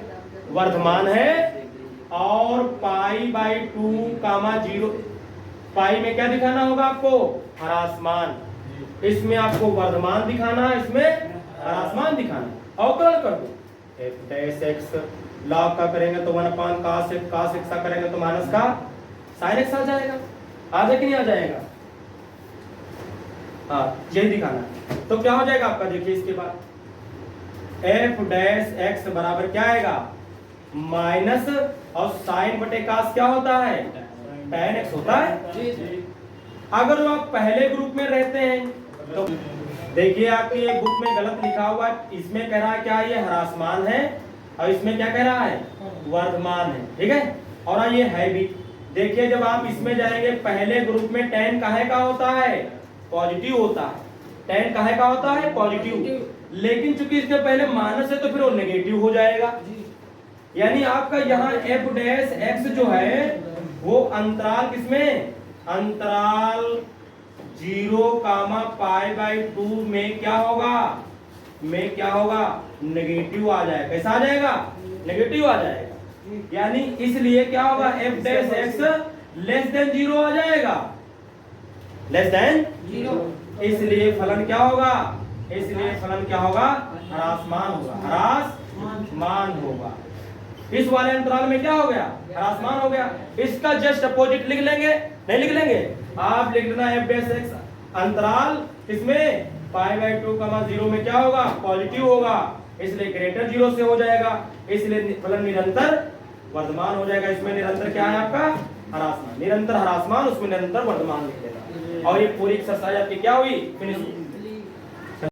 वर्धमान है, और पाई बाय 2 कामा 0 पाई में क्या दिखाना होगा आपको, ह्रासमान। इसमें आपको वर्धमान दिखाना है, इसमें ह्रासमान दिखाना। अवकलन कर दो, f डैश x log का करेंगे तो 1 cos x का करेंगे तो माइनस का sin x आ जाएगा, आ जाए कि नहीं आ जाएगा, हाँ यही दिखाना है। तो क्या हो जाएगा आपका, देखिए इसके बाद f डैश x बराबर क्या आएगा, माइनस और साइन बटे कास क्या होता है, tan x होता है। अगर आप पहले ग्रुप में रहते हैं तो देखिए आपके ये बुक में गलत लिखा हुआ है, इसमें कह रहा है क्या ये ह्रासमान है और इसमें क्या कह रहा है वर्धमान है, ठीक है। और ये है भी, देखिए जब आप इसमें जाएंगे पहले ग्रुप में tan काहे का होता है पॉजिटिव होता है, tan काहे का होता है पॉजिटिव, लेकिन चूंकि इसके पहले माइनस है तो फिर वो नेगेटिव हो जाएगा। यानी आपका यहाँ f डैश x जो है वो अंतराल किसमें, अंतराल 0,π/2 में क्या होगा, नेगेटिव आ जाएगा। कैसा आ जाएगा, नेगेटिव आ जाएगा। यानी इसलिए क्या होगा f dash x less than 0 आ जाएगा, लेस देन 0। इसलिए फलन क्या होगा, ह्रासमान होगा, ह्रासमान होगा। इस वाले अंतराल में क्या हो गया, ह्रासमान हो गया। इसका जस्ट अपोजिट लिख लेंगे, नहीं लिख लेंगे, आप लिख लेना f डैश x अंतराल किसमें π/2, 0 में क्या होगा पॉजिटिव होगा, इसलिए ग्रेटर 0 से हो जाएगा, इसलिए फलन निरंतर वर्धमान हो जाएगा। इसमें निरंतर क्या है आपका ह्रासमान, निरंतर ह्रासमान, उसमें निरंतर वर्धमान लिख देना। और ये पूरी एक्सरसाइज आपकी क्या हुई, फिनिश हुई।